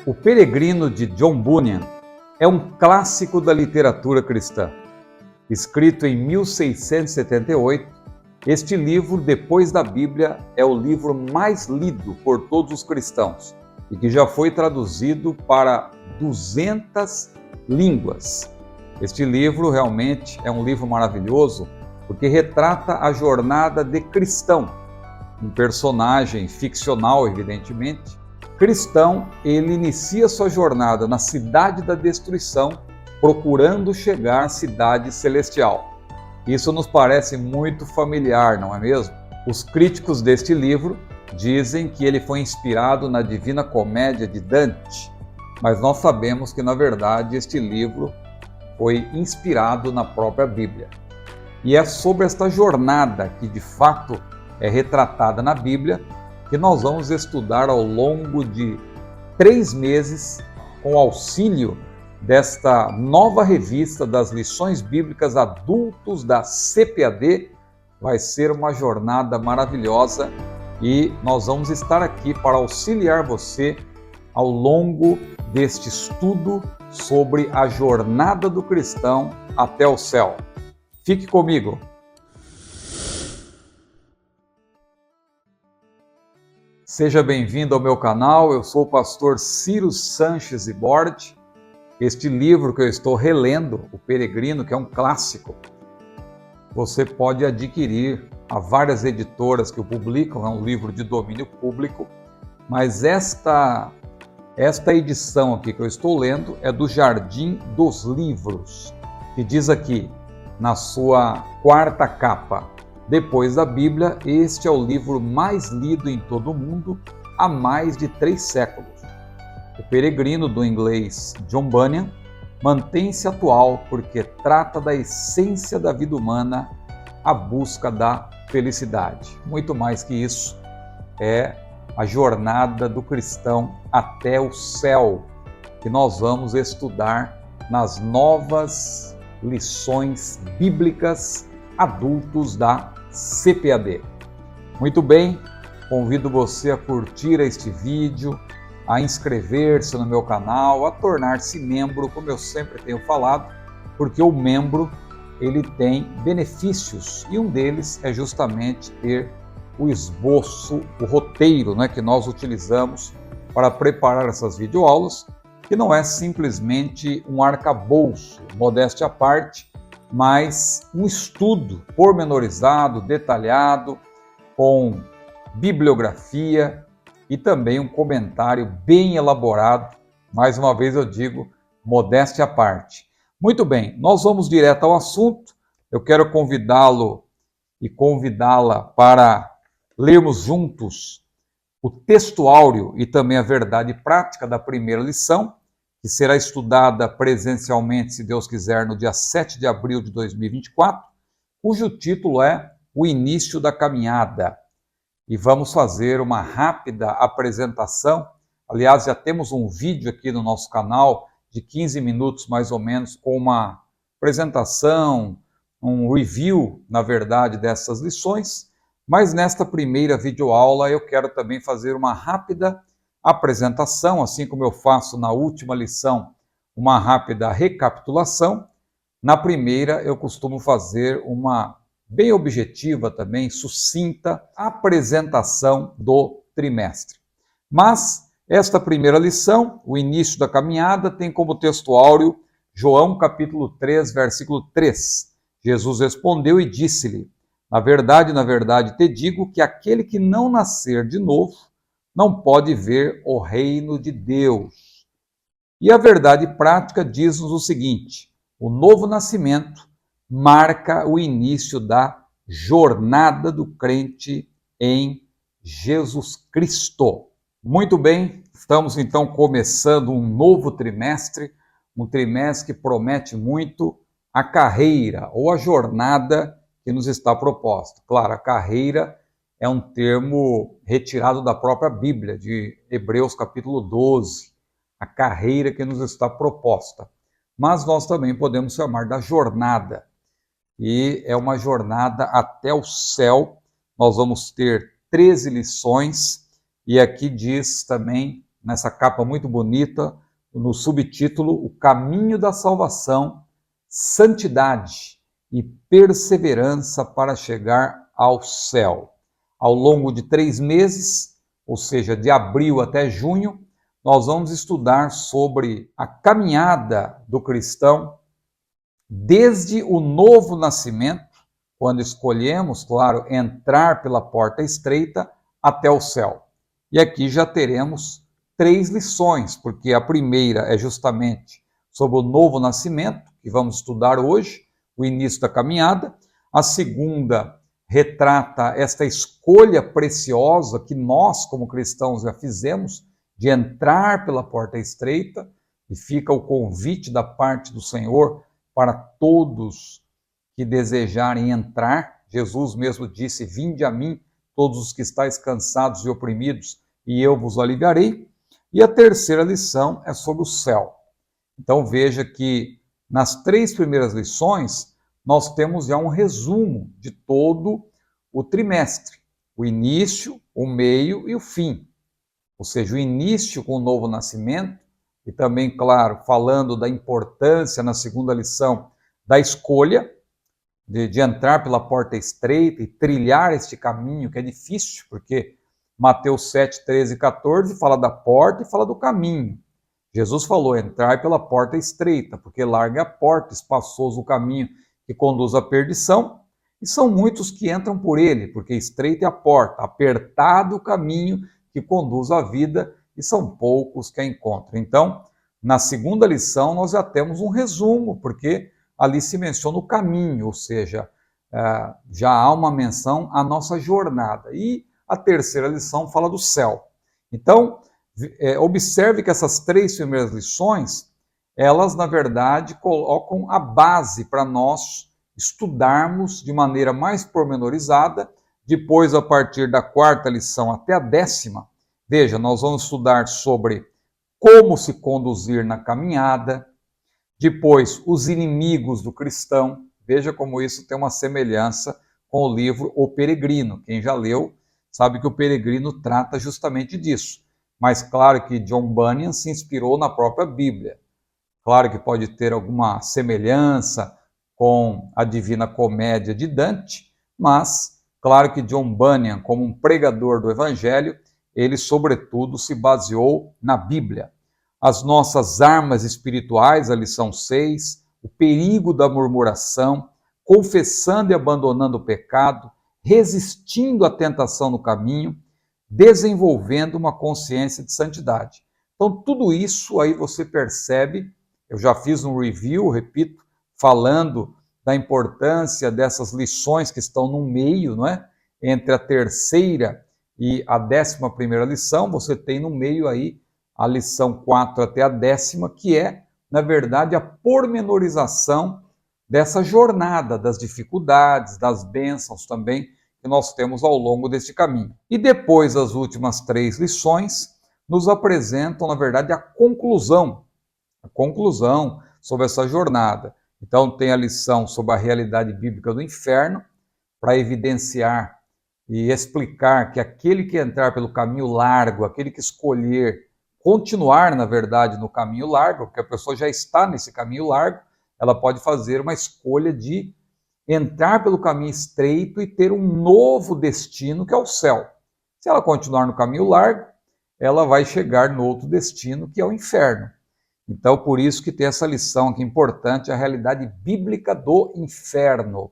O Peregrino, de John Bunyan, é um clássico da literatura cristã. Escrito em 1678, este livro, depois da Bíblia, é o livro mais lido por todos os cristãos e que já foi traduzido para 200 línguas. Este livro realmente é um livro maravilhoso porque retrata a jornada de cristão, um personagem ficcional, evidentemente. Cristão, ele inicia sua jornada na cidade da destruição, procurando chegar à cidade celestial. Isso nos parece muito familiar, não é mesmo? Os críticos deste livro dizem que ele foi inspirado na Divina Comédia de Dante, mas nós sabemos que, na verdade, este livro foi inspirado na própria Bíblia. E é sobre esta jornada que, de fato, é retratada na Bíblia, que nós vamos estudar ao longo de 3 meses, com o auxílio desta nova revista das lições bíblicas adultos da CPAD. Vai ser uma jornada maravilhosa e nós vamos estar aqui para auxiliar você ao longo deste estudo sobre a jornada do cristão até o céu. Fique comigo! Seja bem-vindo ao meu canal, eu sou o pastor Ciro Sanches Ibord. Este livro que eu estou relendo, O Peregrino, que é um clássico, você pode adquirir a várias editoras que o publicam, é um livro de domínio público, mas esta edição aqui que eu estou lendo é do Jardim dos Livros, que diz aqui, na sua 4ª capa, depois da Bíblia, este é o livro mais lido em todo o mundo há mais de 3 séculos. O Peregrino, do inglês John Bunyan, mantém-se atual porque trata da essência da vida humana, a busca da felicidade. Muito mais que isso, é a jornada do cristão até o céu, que nós vamos estudar nas novas lições bíblicas adultos da CPAD. Muito bem, convido você a curtir este vídeo, a inscrever-se no meu canal, a tornar-se membro, como eu sempre tenho falado, porque o membro ele tem benefícios e um deles é justamente ter o esboço, o roteiro, que nós utilizamos para preparar essas videoaulas, que não é simplesmente um arcabouço, modéstia à parte, mas um estudo pormenorizado, detalhado, com bibliografia e também um comentário bem elaborado. Mais uma vez eu digo, modéstia à parte. Muito bem, nós vamos direto ao assunto. Eu quero convidá-lo e convidá-la para lermos juntos o texto áureo e também a verdade prática da primeira lição, que será estudada presencialmente, se Deus quiser, no dia 7 de abril de 2024, cujo título é O Início da Caminhada. E vamos fazer uma rápida apresentação. Aliás, já temos um vídeo aqui no nosso canal de 15 minutos, mais ou menos, com uma apresentação, um review, na verdade, dessas lições. Mas nesta primeira videoaula eu quero também fazer uma rápida apresentação, assim como eu faço na última lição, uma rápida recapitulação. Na primeira, eu costumo fazer uma bem objetiva também, sucinta, apresentação do trimestre. Mas esta primeira lição, o início da caminhada, tem como texto áureo João capítulo 3, versículo 3. Jesus respondeu e disse-lhe: na verdade, te digo que aquele que não nascer de novo, não pode ver o reino de Deus. E a verdade prática diz-nos o seguinte: o novo nascimento marca o início da jornada do crente em Jesus Cristo. Muito bem, estamos então começando um novo trimestre, um trimestre que promete muito a carreira ou a jornada que nos está proposta. Claro, a carreira é um termo retirado da própria Bíblia, de Hebreus capítulo 12, a carreira que nos está proposta. Mas nós também podemos chamar da jornada, e é uma jornada até o céu. Nós vamos ter 13 lições, e aqui diz também nessa capa muito bonita, no subtítulo O Caminho da Salvação, Santidade e Perseverança para Chegar ao Céu. Ao longo de 3 meses, ou seja, de abril até junho, nós vamos estudar sobre a caminhada do cristão desde o novo nascimento, quando escolhemos, claro, entrar pela porta estreita, até o céu. E aqui já teremos 3 lições, porque a primeira é justamente sobre o novo nascimento, que vamos estudar hoje, o início da caminhada. A segunda retrata esta escolha preciosa que nós, como cristãos, já fizemos, de entrar pela porta estreita, e fica o convite da parte do Senhor para todos que desejarem entrar. Jesus mesmo disse: vinde a mim, todos os que estáis cansados e oprimidos, e eu vos aliviarei. E a terceira lição é sobre o céu. Então veja que nas 3 primeiras lições nós temos já um resumo de todo o trimestre, o início, o meio e o fim. Ou seja, o início com o novo nascimento, e também, claro, falando da importância na segunda lição da escolha, de entrar pela porta estreita e trilhar este caminho que é difícil, porque Mateus 7, 13 e 14 fala da porta e fala do caminho. Jesus falou: entrar pela porta estreita, porque larga a porta, espaçoso o caminho que conduz à perdição, e são muitos que entram por ele, porque estreita é a porta, apertado o caminho que conduz à vida, e são poucos que a encontram. Então, na segunda lição, nós já temos um resumo, porque ali se menciona o caminho, ou seja, já há uma menção à nossa jornada. E a terceira lição fala do céu. Então, observe que essas 3 primeiras lições, elas, na verdade, colocam a base para nós estudarmos de maneira mais pormenorizada. Depois, a partir da 4ª lição até a 10ª, veja, nós vamos estudar sobre como se conduzir na caminhada. Depois, os inimigos do cristão. Veja como isso tem uma semelhança com o livro O Peregrino. Quem já leu sabe que o Peregrino trata justamente disso. Mas claro que John Bunyan se inspirou na própria Bíblia. Claro que pode ter alguma semelhança com a Divina Comédia de Dante, mas claro que John Bunyan, como um pregador do Evangelho, ele sobretudo se baseou na Bíblia. As nossas armas espirituais, a lição 6, o perigo da murmuração, confessando e abandonando o pecado, resistindo à tentação no caminho, desenvolvendo uma consciência de santidade. Então, tudo isso aí você percebe. Eu já fiz um review, repito, falando da importância dessas lições que estão no meio, não é? Entre a terceira e a 11ª lição, você tem no meio aí a lição 4 até a 10ª, que é, na verdade, a pormenorização dessa jornada, das dificuldades, das bênçãos também que nós temos ao longo deste caminho. E depois, as últimas 3 lições nos apresentam, na verdade, a conclusão sobre essa jornada. Então, tem a lição sobre a realidade bíblica do inferno, para evidenciar e explicar que aquele que entrar pelo caminho largo, aquele que escolher continuar, na verdade, no caminho largo, porque a pessoa já está nesse caminho largo, ela pode fazer uma escolha de entrar pelo caminho estreito e ter um novo destino, que é o céu. Se ela continuar no caminho largo, ela vai chegar no outro destino, que é o inferno. Então, por isso que tem essa lição aqui importante, a realidade bíblica do inferno.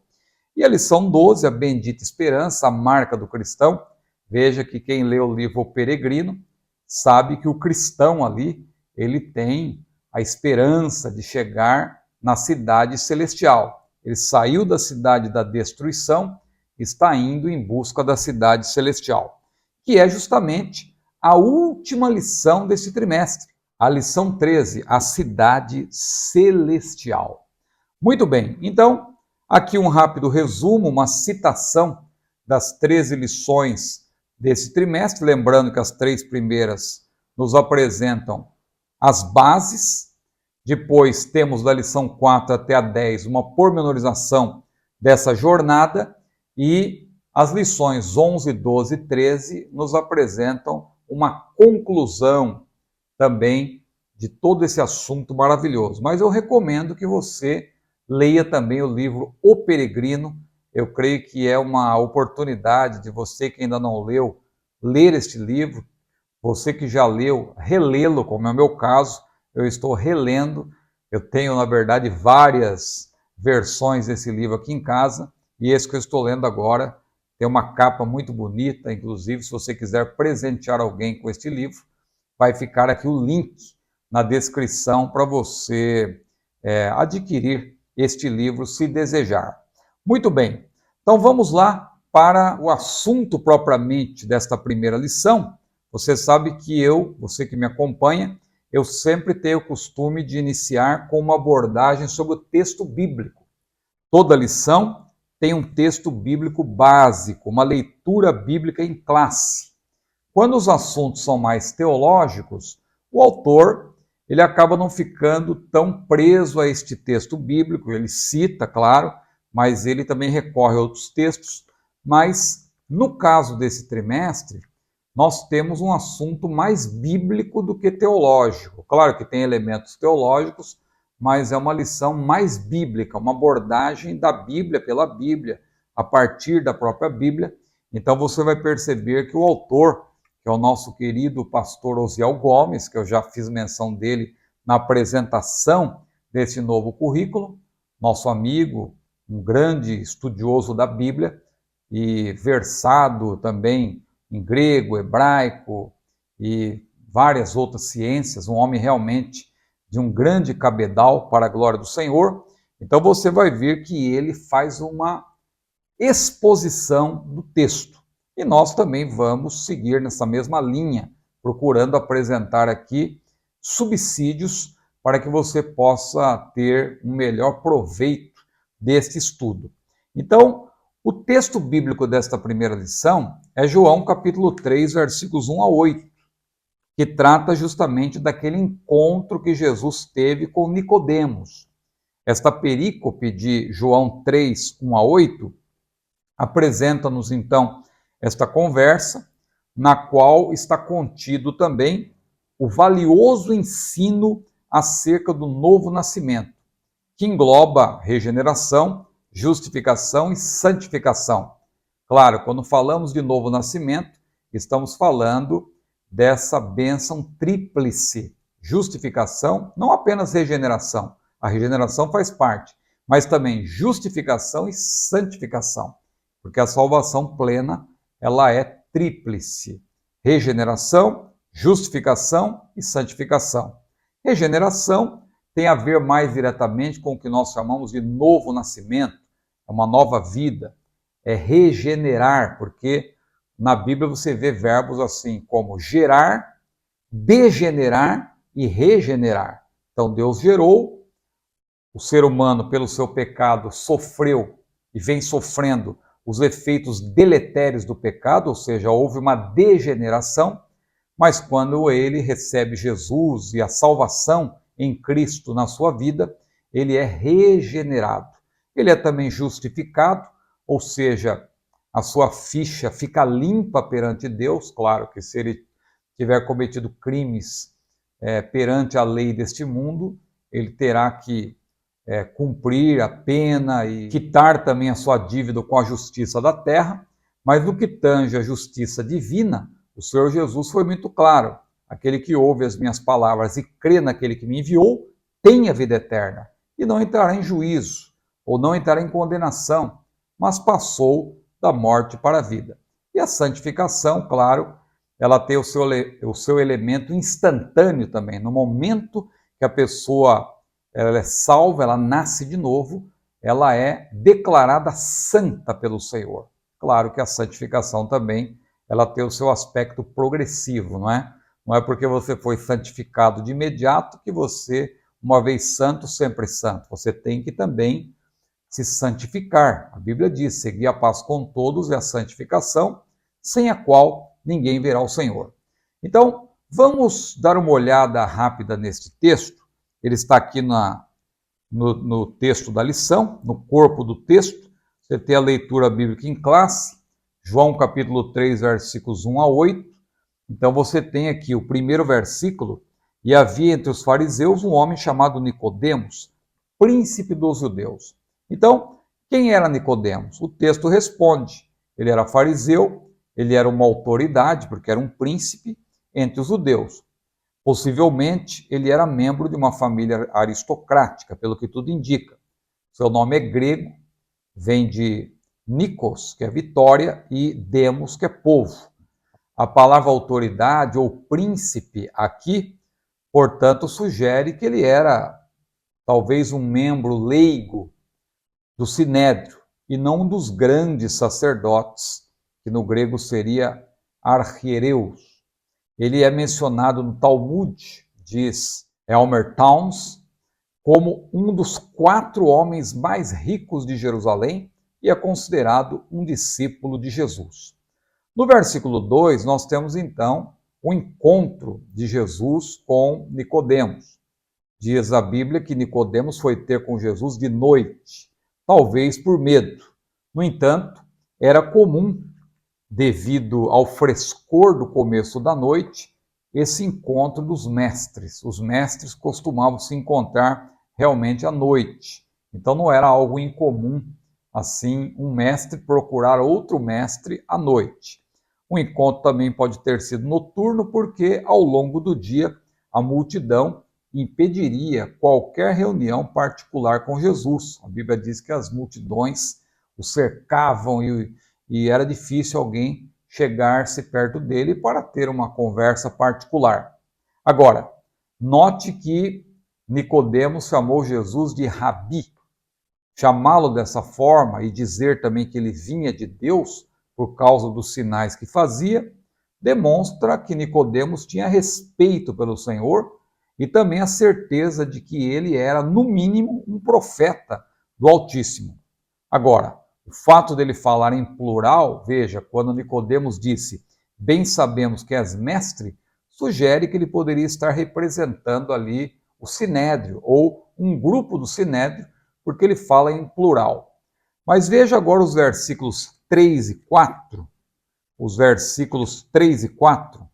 E a lição 12, a bendita esperança, a marca do cristão. Veja que quem lê o livro O Peregrino sabe que o cristão ali, ele tem a esperança de chegar na cidade celestial. Ele saiu da cidade da destruição e está indo em busca da cidade celestial, que é justamente a última lição desse trimestre. A lição 13, a cidade celestial. Muito bem, então, aqui um rápido resumo, uma citação das 13 lições desse trimestre, lembrando que as 3 primeiras nos apresentam as bases, depois temos da lição 4 até a 10 uma pormenorização dessa jornada, e as lições 11, 12 e 13 nos apresentam uma conclusão também de todo esse assunto maravilhoso. Mas eu recomendo que você leia também o livro O Peregrino. Eu creio que é uma oportunidade de você que ainda não leu, ler este livro. Você que já leu, relê-lo, como é o meu caso, eu estou relendo. Eu tenho, na verdade, várias versões desse livro aqui em casa, e esse que eu estou lendo agora tem uma capa muito bonita. Inclusive, se você quiser presentear alguém com este livro, vai ficar aqui o link na descrição para você adquirir este livro, se desejar. Muito bem, então vamos lá para o assunto propriamente desta primeira lição. Você sabe que você que me acompanha, eu sempre tenho o costume de iniciar com uma abordagem sobre o texto bíblico. Toda lição tem um texto bíblico básico, uma leitura bíblica em classe. Quando os assuntos são mais teológicos, o autor ele acaba não ficando tão preso a este texto bíblico. Ele cita, claro, mas ele também recorre a outros textos. Mas no caso desse trimestre, nós temos um assunto mais bíblico do que teológico. Claro que tem elementos teológicos, mas é uma lição mais bíblica, uma abordagem da Bíblia pela Bíblia, a partir da própria Bíblia. Então você vai perceber que o autor, que é o nosso querido pastor Osiel Gomes, que eu já fiz menção dele na apresentação desse novo currículo, nosso amigo, um grande estudioso da Bíblia e versado também em grego, hebraico e várias outras ciências, um homem realmente de um grande cabedal para a glória do Senhor. Então você vai ver que ele faz uma exposição do texto. E nós também vamos seguir nessa mesma linha, procurando apresentar aqui subsídios para que você possa ter um melhor proveito deste estudo. Então, o texto bíblico desta primeira lição é João capítulo 3, versículos 1 a 8, que trata justamente daquele encontro que Jesus teve com Nicodemos. Esta perícope de João 3, 1 a 8, apresenta-nos então esta conversa, na qual está contido também o valioso ensino acerca do novo nascimento, que engloba regeneração, justificação e santificação. Claro, quando falamos de novo nascimento, estamos falando dessa bênção tríplice: justificação, não apenas regeneração, a regeneração faz parte, mas também justificação e santificação, porque a salvação plena, ela é tríplice: regeneração, justificação e santificação. Regeneração tem a ver mais diretamente com o que nós chamamos de novo nascimento, é uma nova vida, é regenerar, porque na Bíblia você vê verbos assim como gerar, degenerar e regenerar. Então Deus gerou, o ser humano pelo seu pecado sofreu e vem sofrendo os efeitos deletérios do pecado, ou seja, houve uma degeneração, mas quando ele recebe Jesus e a salvação em Cristo na sua vida, ele é regenerado. Ele é também justificado, ou seja, a sua ficha fica limpa perante Deus. Claro que se ele tiver cometido crimes perante a lei deste mundo, ele terá que cumprir a pena e quitar também a sua dívida com a justiça da terra. Mas no que tange a justiça divina, o Senhor Jesus foi muito claro: aquele que ouve as minhas palavras e crê naquele que me enviou, tem a vida eterna, e não entrará em juízo, ou não entrará em condenação, mas passou da morte para a vida. E a santificação, claro, ela tem o seu elemento instantâneo também. No momento que a pessoa ela é salva, ela nasce de novo, ela é declarada santa pelo Senhor. Claro que a santificação também, ela tem o seu aspecto progressivo, não é? Não é porque você foi santificado de imediato que você, uma vez santo, sempre santo. Você tem que também se santificar. A Bíblia diz: segui a paz com todos e a santificação, sem a qual ninguém verá o Senhor. Então, vamos dar uma olhada rápida neste texto. Ele está aqui no texto da lição, no corpo do texto. Você tem a leitura bíblica em classe, João capítulo 3, versículos 1 a 8. Então você tem aqui o primeiro versículo, E havia entre os fariseus um homem chamado Nicodemos, príncipe dos judeus. Então, quem era Nicodemos? O texto responde: ele era fariseu, ele era uma autoridade, porque era um príncipe entre os judeus. Possivelmente, ele era membro de uma família aristocrática, pelo que tudo indica. Seu nome é grego, vem de Nikos, que é vitória, e demos, que é povo. A palavra autoridade ou príncipe aqui, portanto, sugere que ele era talvez um membro leigo do sinédrio e não um dos grandes sacerdotes, que no grego seria archiereus. Ele é mencionado no Talmud, diz Elmer Towns, como um dos 4 homens mais ricos de Jerusalém e é considerado um discípulo de Jesus. No versículo 2, nós temos então o encontro de Jesus com Nicodemos. Diz a Bíblia que Nicodemos foi ter com Jesus de noite, talvez por medo. No entanto, era comum, devido ao frescor do começo da noite, esse encontro dos mestres. Os mestres costumavam se encontrar realmente à noite. Então não era algo incomum, assim, um mestre procurar outro mestre à noite. O encontro também pode ter sido noturno, porque ao longo do dia a multidão impediria qualquer reunião particular com Jesus. A Bíblia diz que as multidões o cercavam e era difícil alguém chegar-se perto dele para ter uma conversa particular. Agora, note que Nicodemos chamou Jesus de Rabi. Chamá-lo dessa forma e dizer também que ele vinha de Deus por causa dos sinais que fazia, demonstra que Nicodemos tinha respeito pelo Senhor e também a certeza de que ele era, no mínimo, um profeta do Altíssimo. Agora, o fato dele falar em plural, veja, quando Nicodemos disse, bem sabemos que és mestre, sugere que ele poderia estar representando ali o sinédrio, ou um grupo do sinédrio, porque ele fala em plural. Mas veja agora os versículos 3 e 4. Os versículos 3 e 4.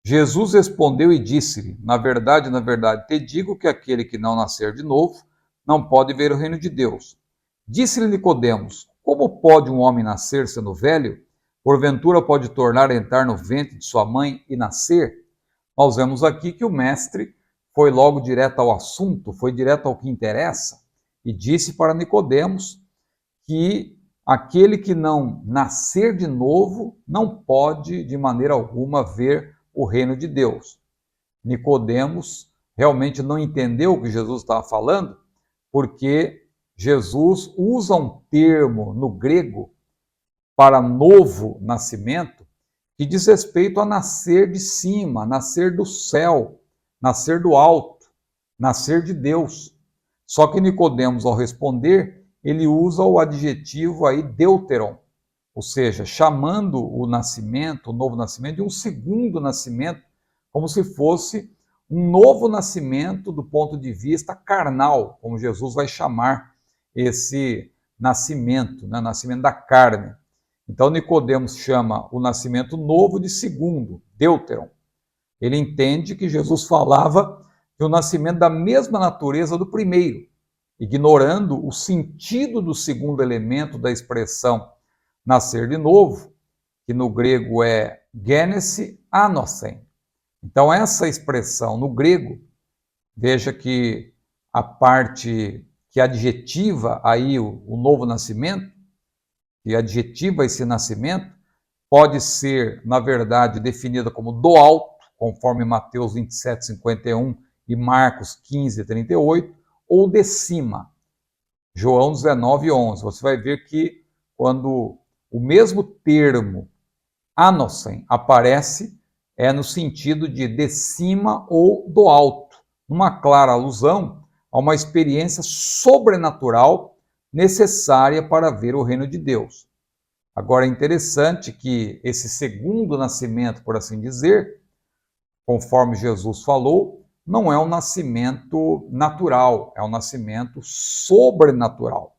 Jesus respondeu e disse-lhe, na verdade, te digo que aquele que não nascer de novo não pode ver o reino de Deus. Disse-lhe Nicodemos, como pode um homem nascer sendo velho? Porventura pode tornar a entrar no ventre de sua mãe e nascer? Nós vemos aqui que o mestre foi logo direto ao assunto, foi direto ao que interessa, e disse para Nicodemos que aquele que não nascer de novo não pode de maneira alguma ver o reino de Deus. Nicodemos realmente não entendeu o que Jesus estava falando, porque Jesus usa um termo no grego para novo nascimento que diz respeito a nascer de cima, nascer do céu, nascer do alto, nascer de Deus. Só que Nicodemos, ao responder, ele usa o adjetivo aí deuteron, ou seja, chamando o nascimento, o novo nascimento, de um segundo nascimento, como se fosse um novo nascimento do ponto de vista carnal, como Jesus vai chamar esse nascimento, né? Nascimento da carne. Então Nicodemos chama o nascimento novo de segundo, deuteron. Ele entende que Jesus falava de um nascimento da mesma natureza do primeiro, ignorando o sentido do segundo elemento da expressão nascer de novo, que no grego é gênese anosen. Então essa expressão no grego, veja que a parte que adjetiva aí o novo nascimento, que adjetiva esse nascimento, pode ser, na verdade, definida como do alto, conforme Mateus 27, 51 e Marcos 15, 38, ou de cima, João 19, 11. Você vai ver que quando o mesmo termo anosen aparece, é no sentido de cima ou do alto, uma clara alusão a uma experiência sobrenatural necessária para ver o reino de Deus. Agora é interessante que esse segundo nascimento, por assim dizer, conforme Jesus falou, não é um nascimento natural, é um nascimento sobrenatural.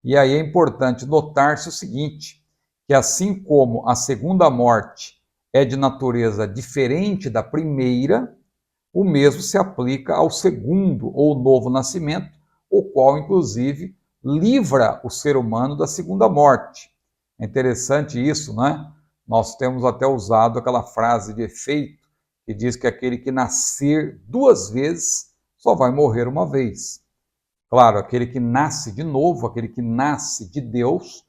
E aí é importante notar-se o seguinte, que assim como a segunda morte é de natureza diferente da primeira, o mesmo se aplica ao segundo ou novo nascimento, o qual, inclusive, livra o ser humano da segunda morte. É interessante isso, não é? Nós temos até usado aquela frase de efeito que diz que aquele que nascer duas vezes só vai morrer uma vez. Claro, aquele que nasce de novo, aquele que nasce de Deus,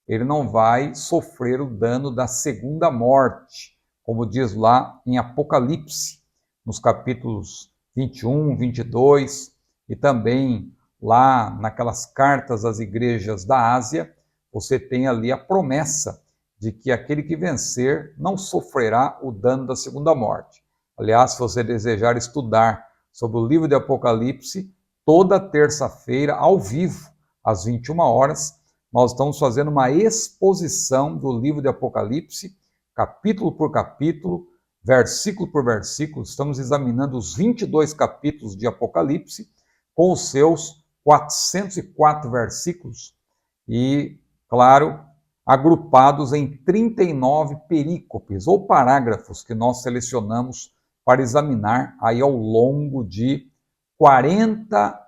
ele não vai sofrer o dano da segunda morte, como diz lá em Apocalipse, nos capítulos 21, 22, e também lá naquelas cartas às igrejas da Ásia, você tem ali a promessa de que aquele que vencer não sofrerá o dano da segunda morte. Aliás, se você desejar estudar sobre o livro de Apocalipse, toda terça-feira, ao vivo, às 21 horas, nós estamos fazendo uma exposição do livro de Apocalipse, capítulo por capítulo, versículo por versículo. Estamos examinando os 22 capítulos de Apocalipse, com os seus 404 versículos, e, claro, agrupados em 39 perícopes, ou parágrafos, que nós selecionamos para examinar aí ao longo de 40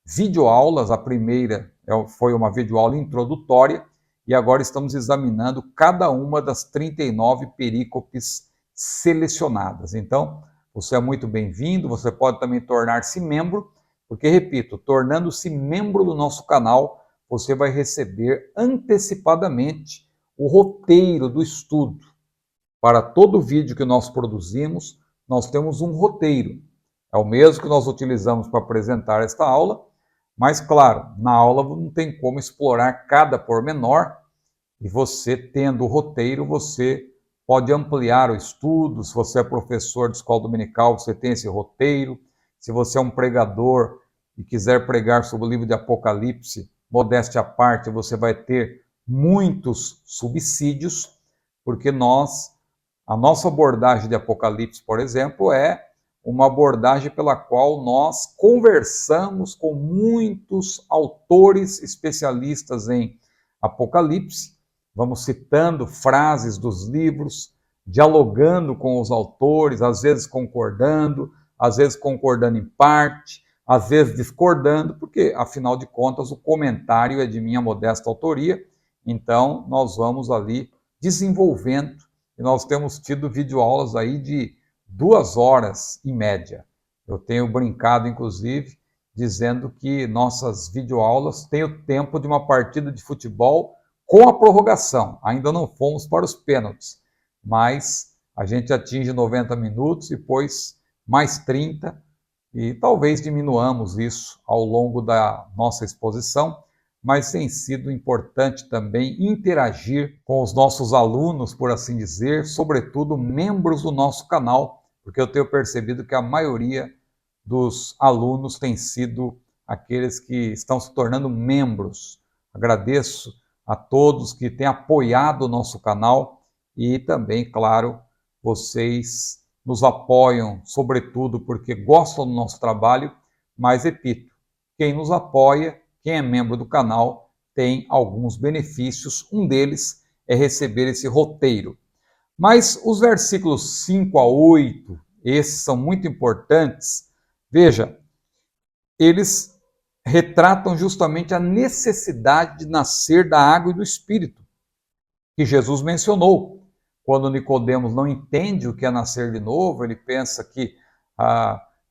videoaulas. A primeira foi uma videoaula introdutória e agora estamos examinando cada uma das 39 perícopes selecionadas. Então, você é muito bem-vindo, você pode também tornar-se membro, porque, repito, tornando-se membro do nosso canal, você vai receber antecipadamente o roteiro do estudo. Para todo vídeo que nós produzimos, nós temos um roteiro. É o mesmo que nós utilizamos para apresentar esta aula, mas, claro, na aula não tem como explorar cada pormenor, e você, tendo o roteiro, você pode ampliar o estudo. Se você é professor de escola dominical, você tem esse roteiro. Se você é um pregador e quiser pregar sobre o livro de Apocalipse, modéstia à parte, você vai ter muitos subsídios, porque a nossa abordagem de Apocalipse, por exemplo, é uma abordagem pela qual nós conversamos com muitos autores especialistas em Apocalipse, vamos citando frases dos livros, dialogando com os autores, às vezes concordando em parte, às vezes discordando, porque, afinal de contas, o comentário é de minha modesta autoria, então nós vamos ali desenvolvendo, e nós temos tido videoaulas aí de 2 horas em média. Eu tenho brincado, inclusive, dizendo que nossas videoaulas têm o tempo de uma partida de futebol com a prorrogação. Ainda não fomos para os pênaltis, mas a gente atinge 90 minutos, depois mais 30, e talvez diminuamos isso ao longo da nossa exposição, mas tem sido importante também interagir com os nossos alunos, por assim dizer, sobretudo membros do nosso canal, porque eu tenho percebido que a maioria dos alunos tem sido aqueles que estão se tornando membros. Agradeço a todos que têm apoiado o nosso canal e também, claro, vocês nos apoiam, sobretudo porque gostam do nosso trabalho, mas, repito, quem nos apoia, quem é membro do canal, tem alguns benefícios. Um deles é receber esse roteiro. Mas os versículos 5 a 8, esses são muito importantes. Veja, eles retratam justamente a necessidade de nascer da água e do Espírito, que Jesus mencionou. Quando Nicodemos não entende o que é nascer de novo, ele pensa que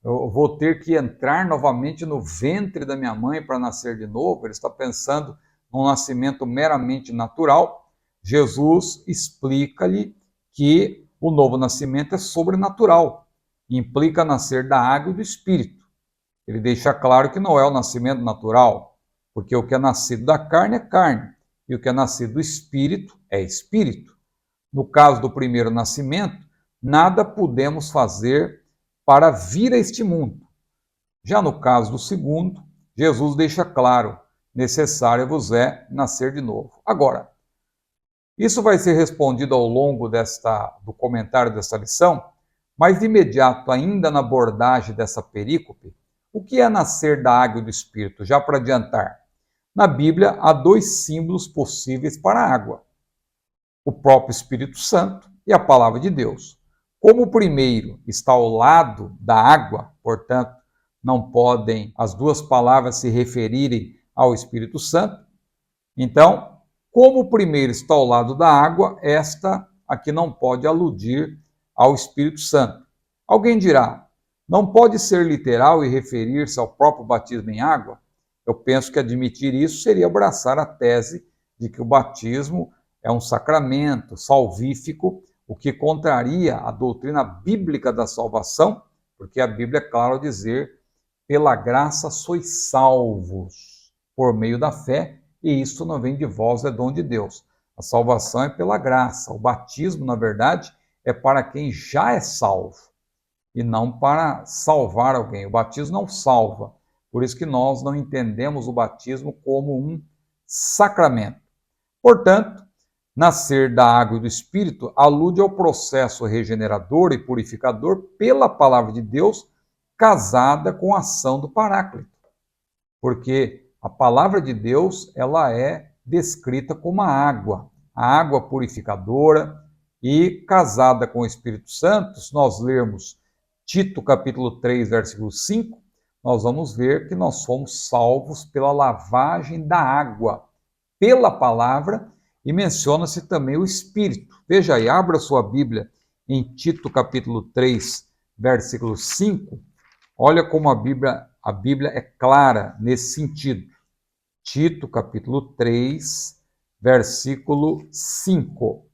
eu vou ter que entrar novamente no ventre da minha mãe para nascer de novo. Ele está pensando num nascimento meramente natural. Jesus explica-lhe que o novo nascimento é sobrenatural, implica nascer da água e do Espírito. Ele deixa claro que não é o nascimento natural, porque o que é nascido da carne é carne, e o que é nascido do Espírito é Espírito. No caso do primeiro nascimento, nada podemos fazer para vir a este mundo. Já no caso do segundo, Jesus deixa claro, necessário vos é nascer de novo. Agora, isso vai ser respondido ao longo do comentário desta lição, mas de imediato, ainda na abordagem dessa perícope, o que é nascer da água e do Espírito? Já para adiantar, na Bíblia há 2 símbolos possíveis para a água: o próprio Espírito Santo e a Palavra de Deus. Como o primeiro está ao lado da água, portanto, não podem as duas palavras se referirem ao Espírito Santo. Então, como o primeiro está ao lado da água, esta aqui não pode aludir ao Espírito Santo. Alguém dirá, não pode ser literal e referir-se ao próprio batismo em água? Eu penso que admitir isso seria abraçar a tese de que o batismo é um sacramento salvífico, o que contraria a doutrina bíblica da salvação, porque a Bíblia é clara ao dizer, pela graça sois salvos, por meio da fé, e isso não vem de vós, é dom de Deus. A salvação é pela graça. O batismo, na verdade, é para quem já é salvo e não para salvar alguém. O batismo não salva. Por isso que nós não entendemos o batismo como um sacramento. Portanto, nascer da água e do Espírito alude ao processo regenerador e purificador pela palavra de Deus, casada com a ação do Paráclito. Porque a palavra de Deus, ela é descrita como a água purificadora, e casada com o Espírito Santo. Se nós lermos Tito capítulo 3, versículo 5, nós vamos ver que nós somos salvos pela lavagem da água, pela palavra, e menciona-se também o Espírito. Veja aí, abra sua Bíblia em Tito capítulo 3, versículo 5. Olha como a Bíblia é clara nesse sentido. Tito, capítulo 3, versículo 5.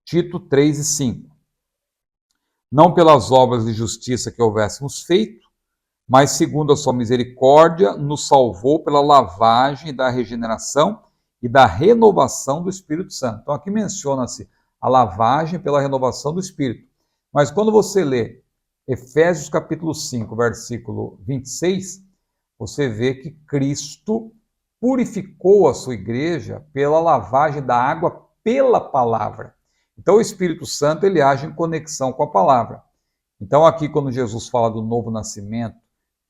Tito 3 e 5. Não pelas obras de justiça que houvéssemos feito, mas segundo a sua misericórdia, nos salvou pela lavagem da regeneração e da renovação do Espírito Santo. Então aqui menciona-se a lavagem pela renovação do Espírito. Mas quando você lê Efésios capítulo 5, versículo 26, você vê que Cristo purificou a sua igreja pela lavagem da água pela palavra. Então o Espírito Santo ele age em conexão com a palavra. Então aqui quando Jesus fala do novo nascimento,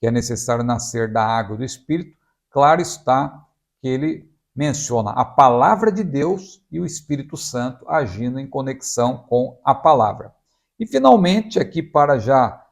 que é necessário nascer da água e do Espírito, claro está que ele menciona a palavra de Deus e o Espírito Santo agindo em conexão com a palavra. E finalmente, aqui para já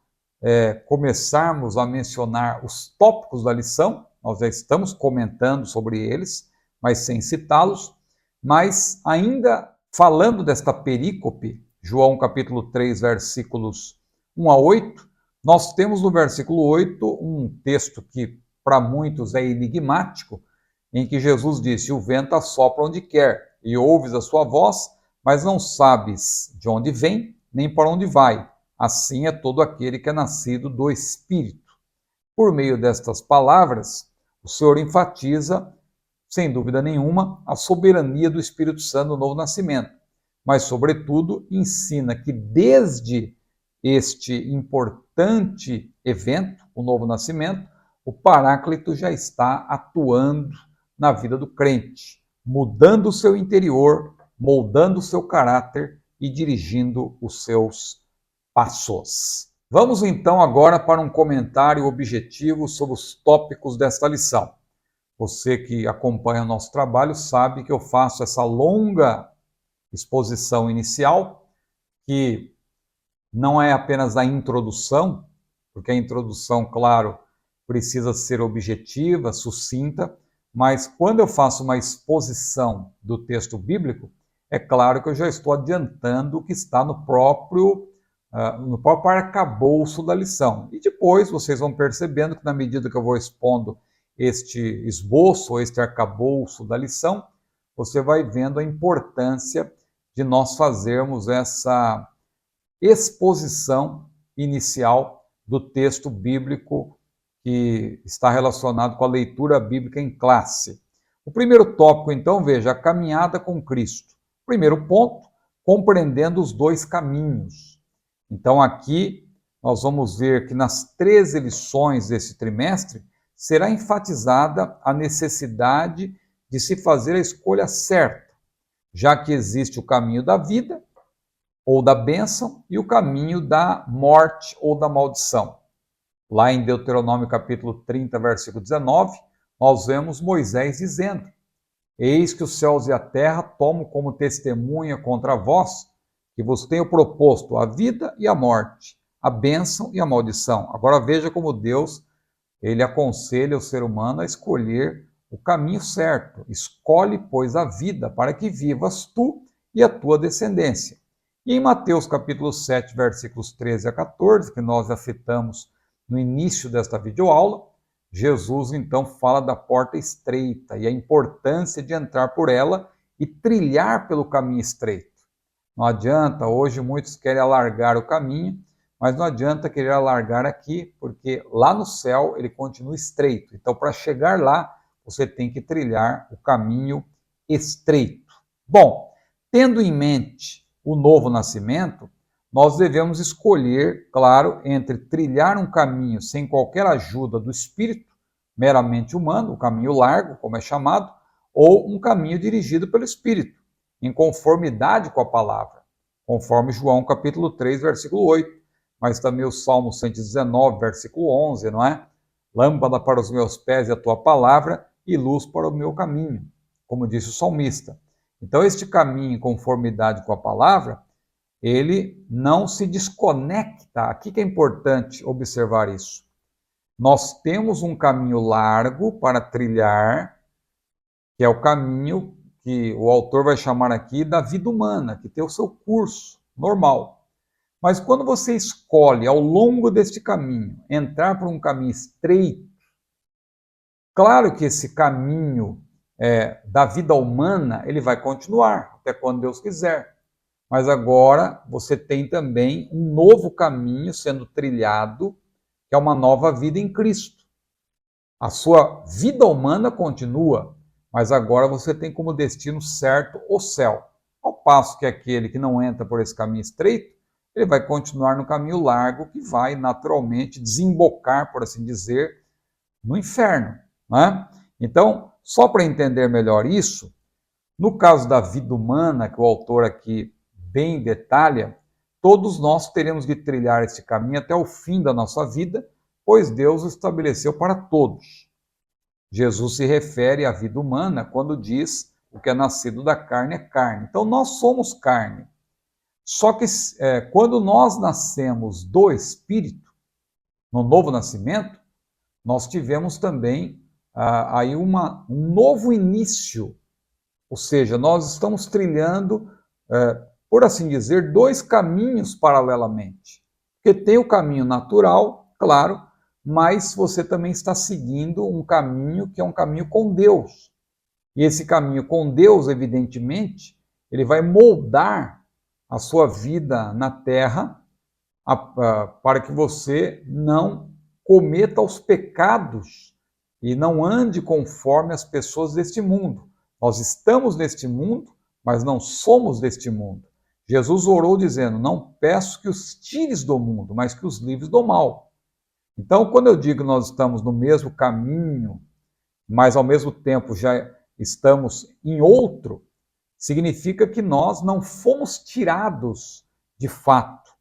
começarmos a mencionar os tópicos da lição, nós já estamos comentando sobre eles, mas sem citá-los, mas ainda falando desta perícope, João capítulo 3, versículos 1 a 8, nós temos no versículo 8 um texto que para muitos é enigmático, em que Jesus disse, o vento assopra onde quer, e ouves a sua voz, mas não sabes de onde vem, nem para onde vai. Assim é todo aquele que é nascido do Espírito. Por meio destas palavras, o Senhor enfatiza, sem dúvida nenhuma, a soberania do Espírito Santo no novo nascimento, mas, sobretudo, ensina que desde este importante evento, o novo nascimento, o Paráclito já está atuando na vida do crente, mudando o seu interior, moldando o seu caráter e dirigindo os seus passos. Vamos então agora para um comentário objetivo sobre os tópicos desta lição. Você que acompanha o nosso trabalho sabe que eu faço essa longa exposição inicial, que não é apenas a introdução, porque a introdução, claro, precisa ser objetiva, sucinta, mas quando eu faço uma exposição do texto bíblico, é claro que eu já estou adiantando o que está no próprio arcabouço da lição. E depois vocês vão percebendo que na medida que eu vou expondo este esboço, este arcabouço da lição, você vai vendo a importância de nós fazermos essa exposição inicial do texto bíblico que está relacionado com a leitura bíblica em classe. O primeiro tópico, então, veja, a caminhada com Cristo. Primeiro ponto, compreendendo os dois caminhos. Então, aqui nós vamos ver que nas 13 lições desse trimestre será enfatizada a necessidade de se fazer a escolha certa, já que existe o caminho da vida ou da bênção e o caminho da morte ou da maldição. Lá em Deuteronômio capítulo 30, versículo 19, nós vemos Moisés dizendo, eis que os céus e a terra tomam como testemunha contra vós, que vos tenho proposto a vida e a morte, a bênção e a maldição. Agora veja como Deus, ele aconselha o ser humano a escolher o caminho certo. Escolhe, pois, a vida para que vivas tu e a tua descendência. E em Mateus capítulo 7, versículos 13 a 14, que nós já citamos no início desta videoaula, Jesus então fala da porta estreita e a importância de entrar por ela e trilhar pelo caminho estreito. Não adianta, hoje muitos querem alargar o caminho, mas não adianta querer alargar aqui, porque lá no céu ele continua estreito. Então, para chegar lá, você tem que trilhar o caminho estreito. Bom, tendo em mente o novo nascimento, nós devemos escolher, claro, entre trilhar um caminho sem qualquer ajuda do Espírito, meramente humano, o caminho largo, como é chamado, ou um caminho dirigido pelo Espírito, em conformidade com a palavra, conforme João capítulo 3, versículo 8, mas também o Salmo 119, versículo 11, não é? Lâmpada para os meus pés é a tua palavra e luz para o meu caminho, como disse o salmista. Então, este caminho em conformidade com a palavra, ele não se desconecta. Aqui que é importante observar isso. Nós temos um caminho largo para trilhar, que é o caminho que o autor vai chamar aqui da vida humana, que tem o seu curso normal. Mas quando você escolhe, ao longo deste caminho, entrar por um caminho estreito, claro que esse caminho da vida humana, ele vai continuar, até quando Deus quiser. Mas agora você tem também um novo caminho sendo trilhado, que é uma nova vida em Cristo. A sua vida humana continua, mas agora você tem como destino certo o céu. Ao passo que aquele que não entra por esse caminho estreito, ele vai continuar no caminho largo, que vai naturalmente desembocar, por assim dizer, no inferno. Né? Então, só para entender melhor isso, no caso da vida humana, que o autor aqui bem detalha, todos nós teremos de trilhar esse caminho até o fim da nossa vida, pois Deus o estabeleceu para todos. Jesus se refere à vida humana quando diz o que é nascido da carne é carne. Então nós somos carne. Só que quando nós nascemos do Espírito, no novo nascimento, nós tivemos também aí um novo início. Ou seja, nós estamos trilhando, por assim dizer, dois caminhos paralelamente. Porque tem o caminho natural, claro, mas você também está seguindo um caminho que é um caminho com Deus. E esse caminho com Deus, evidentemente, ele vai moldar a sua vida na terra para que você não cometa os pecados e não ande conforme as pessoas deste mundo. Nós estamos neste mundo, mas não somos deste mundo. Jesus orou dizendo, não peço que os tires do mundo, mas que os livres do mal. Então, quando eu digo que nós estamos no mesmo caminho, mas ao mesmo tempo já estamos em outro, significa que nós não fomos tirados de fato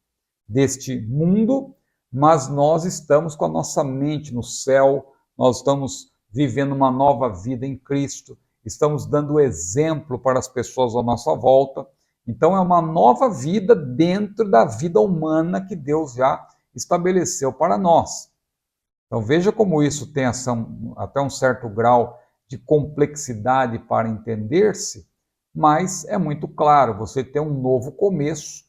deste mundo, mas nós estamos com a nossa mente no céu, nós estamos vivendo uma nova vida em Cristo, estamos dando exemplo para as pessoas à nossa volta. Então é uma nova vida dentro da vida humana que Deus já estabeleceu para nós. Então veja como isso tem até um certo grau de complexidade para entender-se, mas é muito claro, você tem um novo começo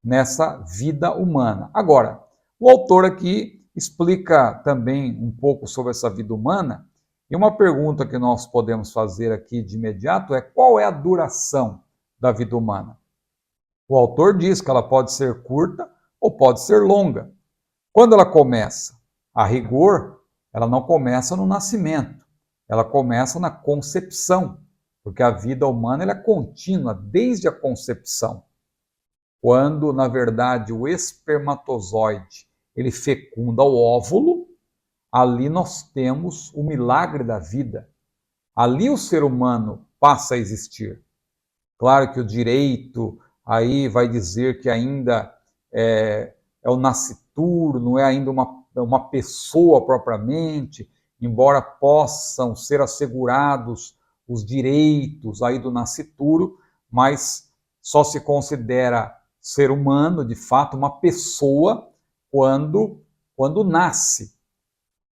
nessa vida humana. Agora, o autor aqui explica também um pouco sobre essa vida humana, e uma pergunta que nós podemos fazer aqui de imediato é qual é a duração da vida humana? O autor diz que ela pode ser curta ou pode ser longa. Quando ela começa? A rigor, ela não começa no nascimento, ela começa na concepção, porque a vida humana ela é contínua desde a concepção. Quando, na verdade, o espermatozoide ele fecunda o óvulo, ali nós temos o milagre da vida. Ali o ser humano passa a existir. Claro que o direito aí vai dizer que ainda é o nascituro, não é ainda uma pessoa propriamente, embora possam ser assegurados os direitos aí do nascituro, mas só se considera ser humano, de fato, uma pessoa, quando nasce.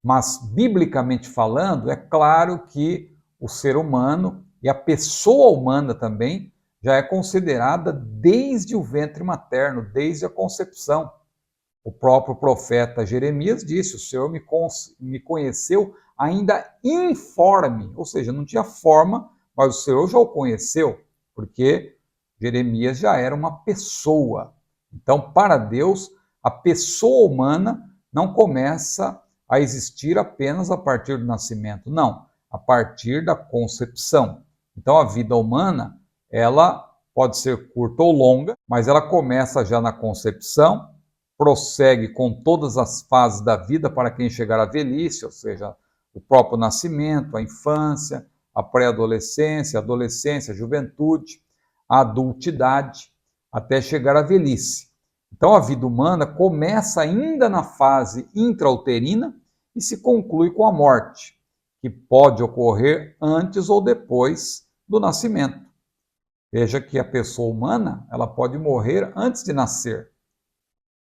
Mas, biblicamente falando, é claro que o ser humano e a pessoa humana também já é considerada desde o ventre materno, desde a concepção. O próprio profeta Jeremias disse: o Senhor me conheceu ainda informe, ou seja, não tinha forma, mas o Senhor já o conheceu, porque Jeremias já era uma pessoa. Então, para Deus, a pessoa humana não começa a existir apenas a partir do nascimento, não, a partir da concepção. Então, a vida humana, ela pode ser curta ou longa, mas ela começa já na concepção, prossegue com todas as fases da vida para quem chegar à velhice, ou seja, o próprio nascimento, a infância, a pré-adolescência, a adolescência, a juventude, a adultidade, até chegar à velhice. Então a vida humana começa ainda na fase intrauterina e se conclui com a morte, que pode ocorrer antes ou depois do nascimento. Veja que a pessoa humana, ela pode morrer antes de nascer.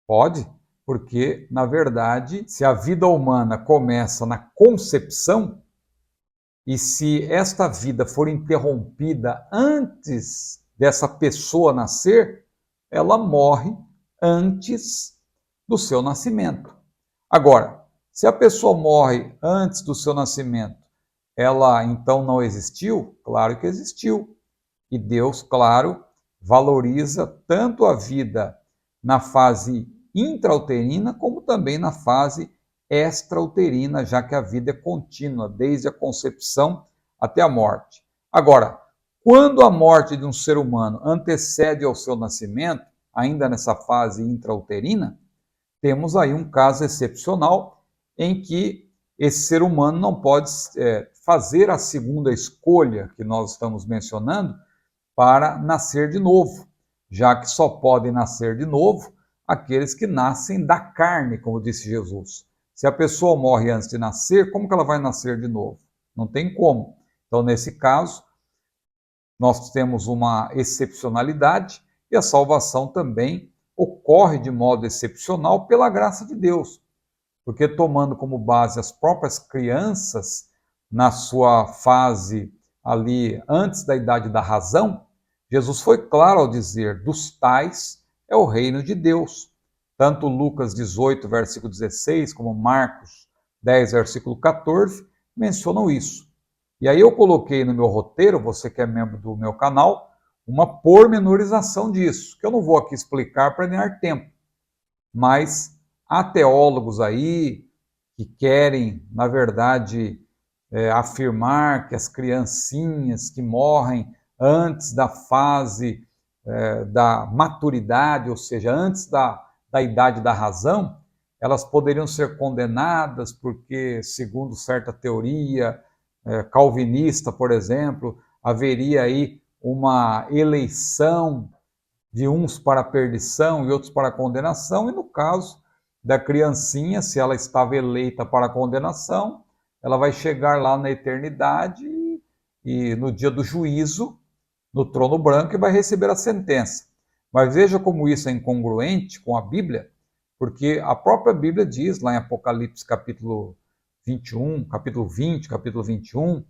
Pode, porque, na verdade, se a vida humana começa na concepção, e se esta vida for interrompida antes dessa pessoa nascer, ela morre antes do seu nascimento. Agora, se a pessoa morre antes do seu nascimento, ela então não existiu? Claro que existiu. E Deus, claro, valoriza tanto a vida na fase intrauterina, como também na fase extrauterina, já que a vida é contínua, desde a concepção até a morte. Agora, quando a morte de um ser humano antecede ao seu nascimento, ainda nessa fase intrauterina, temos aí um caso excepcional em que esse ser humano não pode fazer a segunda escolha que nós estamos mencionando para nascer de novo, já que só podem nascer de novo aqueles que nascem da carne, como disse Jesus. Se a pessoa morre antes de nascer, como que ela vai nascer de novo? Não tem como. Então, nesse caso, nós temos uma excepcionalidade e a salvação também ocorre de modo excepcional pela graça de Deus. Porque tomando como base as próprias crianças na sua fase ali antes da idade da razão, Jesus foi claro ao dizer: dos tais é o reino de Deus. Tanto Lucas 18, versículo 16, como Marcos 10, versículo 14, mencionam isso. E aí eu coloquei no meu roteiro, você que é membro do meu canal, uma pormenorização disso, que eu não vou aqui explicar para ganhar tempo. Mas há teólogos aí que querem, na verdade, afirmar que as criancinhas que morrem antes da fase da maturidade, ou seja, antes da idade da razão, elas poderiam ser condenadas porque, segundo certa teoria calvinista, por exemplo, haveria aí uma eleição de uns para a perdição e outros para a condenação, e no caso da criancinha, se ela estava eleita para a condenação, ela vai chegar lá na eternidade e no dia do juízo, no trono branco, e vai receber a sentença. Mas veja como isso é incongruente com a Bíblia, porque a própria Bíblia diz, lá em Apocalipse capítulo 21, capítulo 20, capítulo 21,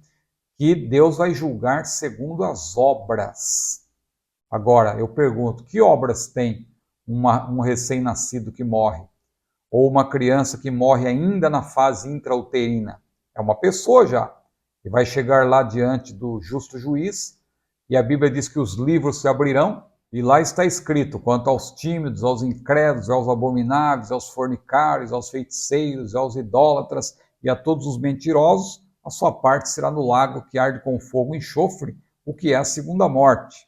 que Deus vai julgar segundo as obras. Agora, eu pergunto, que obras tem um recém-nascido que morre? Ou uma criança que morre ainda na fase intrauterina? É uma pessoa já, e vai chegar lá diante do justo juiz, e a Bíblia diz que os livros se abrirão, e lá está escrito, quanto aos tímidos, aos incrédulos, aos abomináveis, aos fornicários, aos feiticeiros, aos idólatras e a todos os mentirosos, a sua parte será no lago que arde com fogo e enxofre, o que é a segunda morte.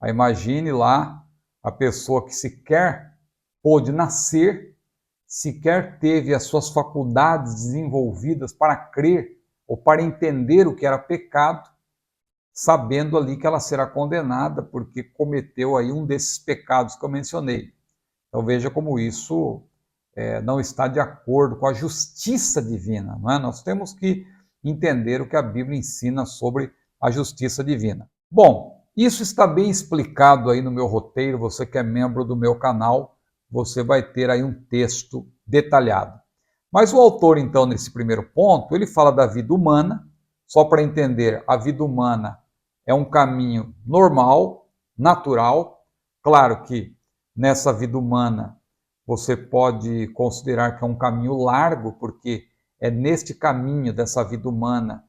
Aí imagine lá a pessoa que sequer pôde nascer, sequer teve as suas faculdades desenvolvidas para crer ou para entender o que era pecado, sabendo ali que ela será condenada porque cometeu aí um desses pecados que eu mencionei. Então veja como isso não está de acordo com a justiça divina, não é? Nós temos que entender o que a Bíblia ensina sobre a justiça divina. Bom, Isso está bem explicado aí no meu roteiro. Você que é membro do meu canal, você vai ter aí um texto detalhado. Mas o autor, então, nesse primeiro ponto, ele fala da vida humana. Só para entender, a vida humana é um caminho normal, natural. Claro que nessa vida humana você pode considerar que é um caminho largo, porque é neste caminho dessa vida humana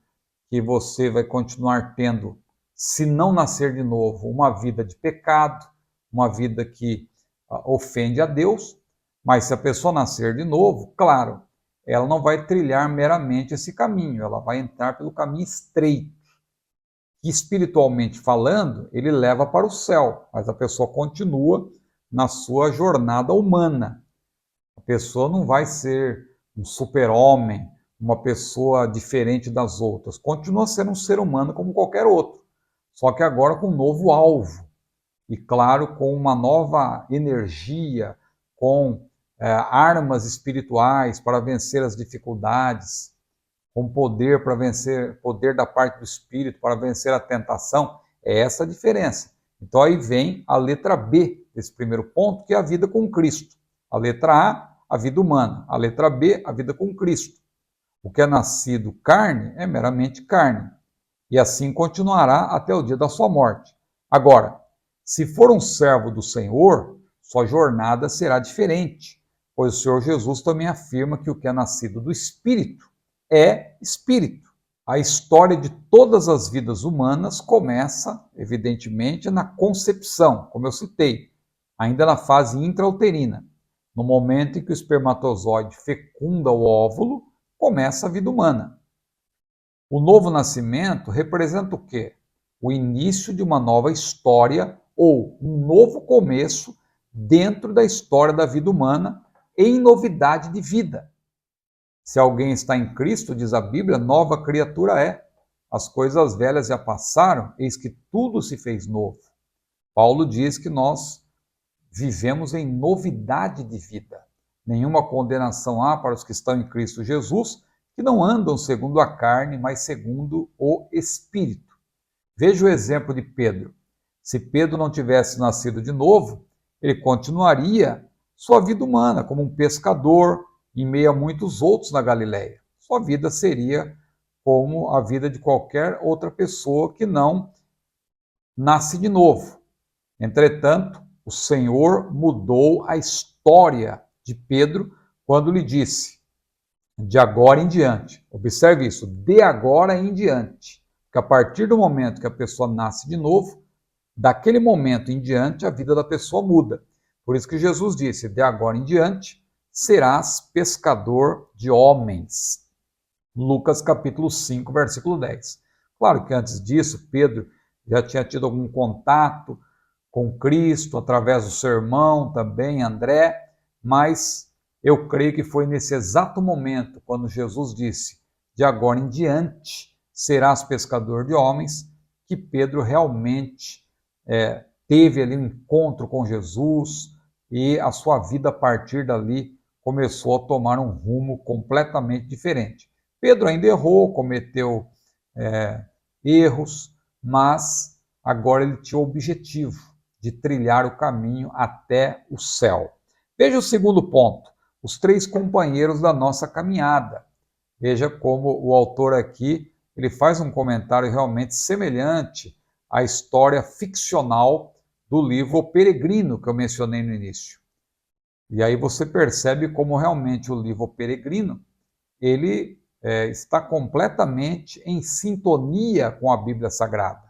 que você vai continuar tendo, se não nascer de novo, uma vida de pecado, uma vida que ofende a Deus. Mas se a pessoa nascer de novo, claro, ela não vai trilhar meramente esse caminho, ela vai entrar pelo caminho estreito, que espiritualmente falando, ele leva para o céu, mas a pessoa continua na sua jornada humana. A pessoa não vai ser um super-homem, uma pessoa diferente das outras. Continua sendo um ser humano como qualquer outro, só que agora com um novo alvo. E claro, com uma nova energia, com armas espirituais para vencer as dificuldades, com poder para vencer, poder da parte do Espírito para vencer a tentação. É essa a diferença. Então aí vem a letra B desse primeiro ponto, que é a vida com Cristo. A letra A vida humana. A letra B, a vida com Cristo. O que é nascido carne é meramente carne. E assim continuará até o dia da sua morte. Agora, se for um servo do Senhor, sua jornada será diferente, pois o Senhor Jesus também afirma que o que é nascido do Espírito é Espírito. A história de todas as vidas humanas começa, evidentemente, na concepção, como eu citei, ainda na fase intrauterina. No momento em que o espermatozoide fecunda o óvulo, começa a vida humana. O novo nascimento representa o quê? O início de uma nova história ou um novo começo dentro da história da vida humana em novidade de vida. Se alguém está em Cristo, diz a Bíblia, nova criatura é. As coisas velhas já passaram, eis que tudo se fez novo. Paulo diz que nós vivemos em novidade de vida. Nenhuma condenação há para os que estão em Cristo Jesus, que não andam segundo a carne, mas segundo o Espírito. Veja o exemplo de Pedro. Se Pedro não tivesse nascido de novo, ele continuaria sua vida humana como um pescador em meio a muitos outros na Galileia. Sua vida seria como a vida de qualquer outra pessoa que não nasce de novo. Entretanto, o Senhor mudou a história de Pedro quando lhe disse: de agora em diante. Observe isso, de agora em diante. Porque a partir do momento que a pessoa nasce de novo, daquele momento em diante a vida da pessoa muda. Por isso que Jesus disse: de agora em diante serás pescador de homens. Lucas capítulo 5, versículo 10. Claro que antes disso, Pedro já tinha tido algum contato com Cristo, através do sermão também, André, mas eu creio que foi nesse exato momento, quando Jesus disse: de agora em diante serás pescador de homens, que Pedro realmente teve ali um encontro com Jesus e a sua vida a partir dali começou a tomar um rumo completamente diferente. Pedro ainda errou, cometeu erros, mas agora ele tinha o objetivo de trilhar o caminho até o céu. Veja o segundo ponto, os três companheiros da nossa caminhada. Veja como o autor aqui ele faz um comentário realmente semelhante à história ficcional do livro O Peregrino, que eu mencionei no início. E aí você percebe como realmente o livro O Peregrino ele está completamente em sintonia com a Bíblia Sagrada.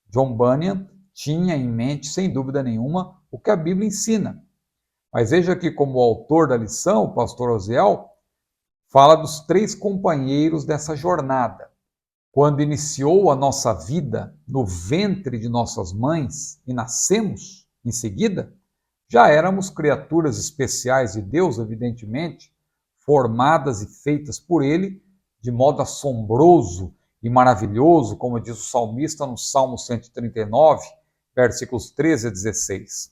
John Bunyan tinha em mente, sem dúvida nenhuma, o que a Bíblia ensina. Mas veja que como autor da lição, o pastor Osiel, fala dos três companheiros dessa jornada. Quando iniciou a nossa vida no ventre de nossas mães e nascemos em seguida, já éramos criaturas especiais de Deus, evidentemente, formadas e feitas por Ele de modo assombroso e maravilhoso, como diz o salmista no Salmo 139, versículos 13 a 16.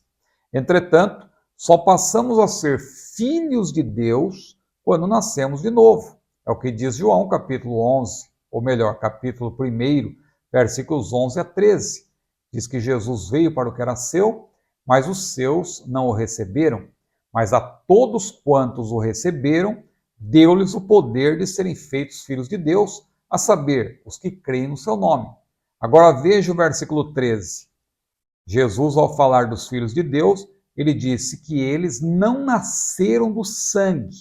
Entretanto, só passamos a ser filhos de Deus quando nascemos de novo. É o que diz João, capítulo 11, ou melhor, capítulo 1, versículos 11 a 13. Diz que Jesus veio para o que era seu, mas os seus não o receberam. Mas a todos quantos o receberam, deu-lhes o poder de serem feitos filhos de Deus, a saber, os que creem no seu nome. Agora veja o versículo 13. Jesus, ao falar dos filhos de Deus, ele disse que eles não nasceram do sangue,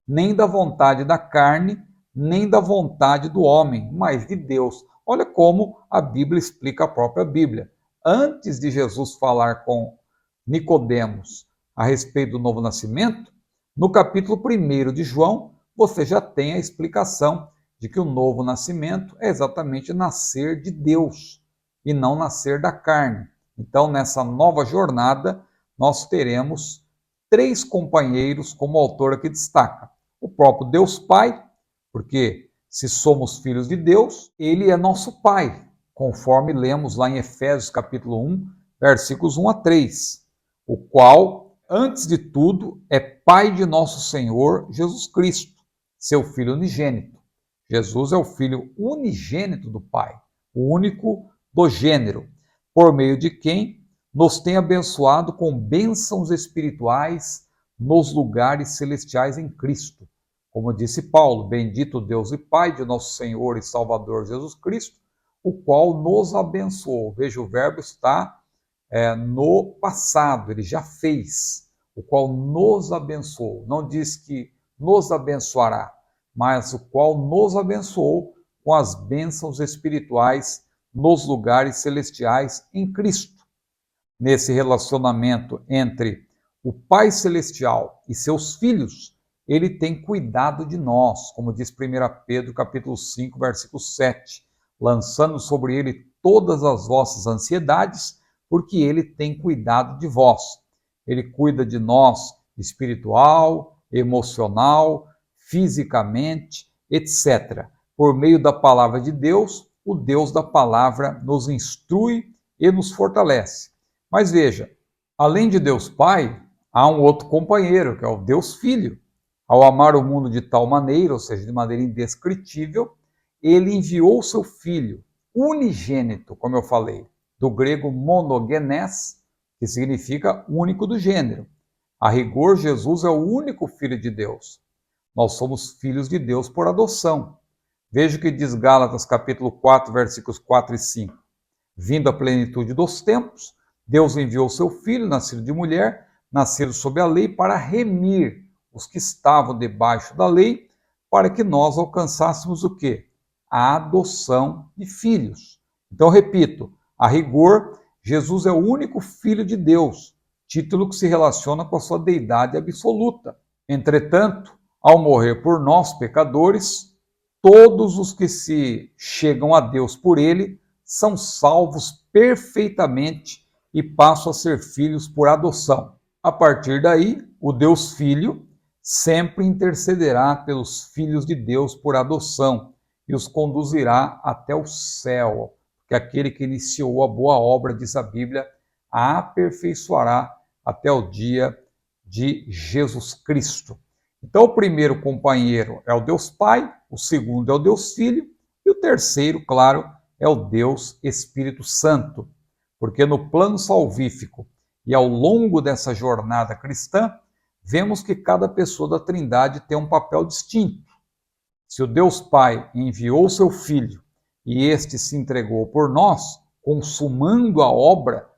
nem da vontade da carne, nem da vontade do homem, mas de Deus. Olha como a Bíblia explica a própria Bíblia. Antes de Jesus falar com Nicodemos a respeito do novo nascimento, no capítulo 1 de João, você já tem a explicação de que o novo nascimento é exatamente nascer de Deus e não nascer da carne. Então, nessa nova jornada, nós teremos 3 companheiros, como o autor aqui destaca. O próprio Deus Pai, porque se somos filhos de Deus, Ele é nosso Pai, conforme lemos lá em Efésios capítulo 1, versículos 1 a 3, o qual, antes de tudo, é Pai de nosso Senhor Jesus Cristo, seu Filho unigênito. Jesus é o Filho unigênito do Pai, o único do gênero, por meio de quem nos tem abençoado com bênçãos espirituais nos lugares celestiais em Cristo. Como disse Paulo, bendito Deus e Pai de nosso Senhor e Salvador Jesus Cristo, o qual nos abençoou. Veja, o verbo está no passado, ele já fez, o qual nos abençoou. Não diz que nos abençoará, mas o qual nos abençoou com as bênçãos espirituais nos lugares celestiais em Cristo. Nesse relacionamento entre o Pai Celestial e seus filhos, ele tem cuidado de nós, como diz 1 Pedro capítulo 5, versículo 7, lançando sobre ele todas as vossas ansiedades, porque ele tem cuidado de vós. Ele cuida de nós espiritual, emocional, fisicamente, etc. Por meio da palavra de Deus, o Deus da palavra nos instrui e nos fortalece. Mas veja, além de Deus Pai, há um outro companheiro, que é o Deus Filho. Ao amar o mundo de tal maneira, ou seja, de maneira indescritível, ele enviou o seu Filho unigênito, como eu falei, do grego monogenes, que significa único do gênero. A rigor, Jesus é o único Filho de Deus. Nós somos filhos de Deus por adoção. Veja o que diz Gálatas capítulo 4, versículos 4 e 5. Vindo a plenitude dos tempos, Deus enviou seu Filho, nascido de mulher, nascido sob a lei, para remir os que estavam debaixo da lei, para que nós alcançássemos o quê? A adoção de filhos. Então, repito, a rigor, Jesus é o único Filho de Deus, título que se relaciona com a sua deidade absoluta. Entretanto, ao morrer por nós, pecadores, todos os que se chegam a Deus por ele são salvos perfeitamente e passam a ser filhos por adoção. A partir daí, o Deus Filho sempre intercederá pelos filhos de Deus por adoção e os conduzirá até o céu, porque aquele que iniciou a boa obra, diz a Bíblia, a aperfeiçoará até o dia de Jesus Cristo. Então, o primeiro companheiro é o Deus Pai, o segundo é o Deus Filho e o terceiro, claro, é o Deus Espírito Santo, porque no plano salvífico e ao longo dessa jornada cristã, vemos que cada pessoa da Trindade tem um papel distinto. Se o Deus Pai enviou seu Filho e este se entregou por nós, consumando a obra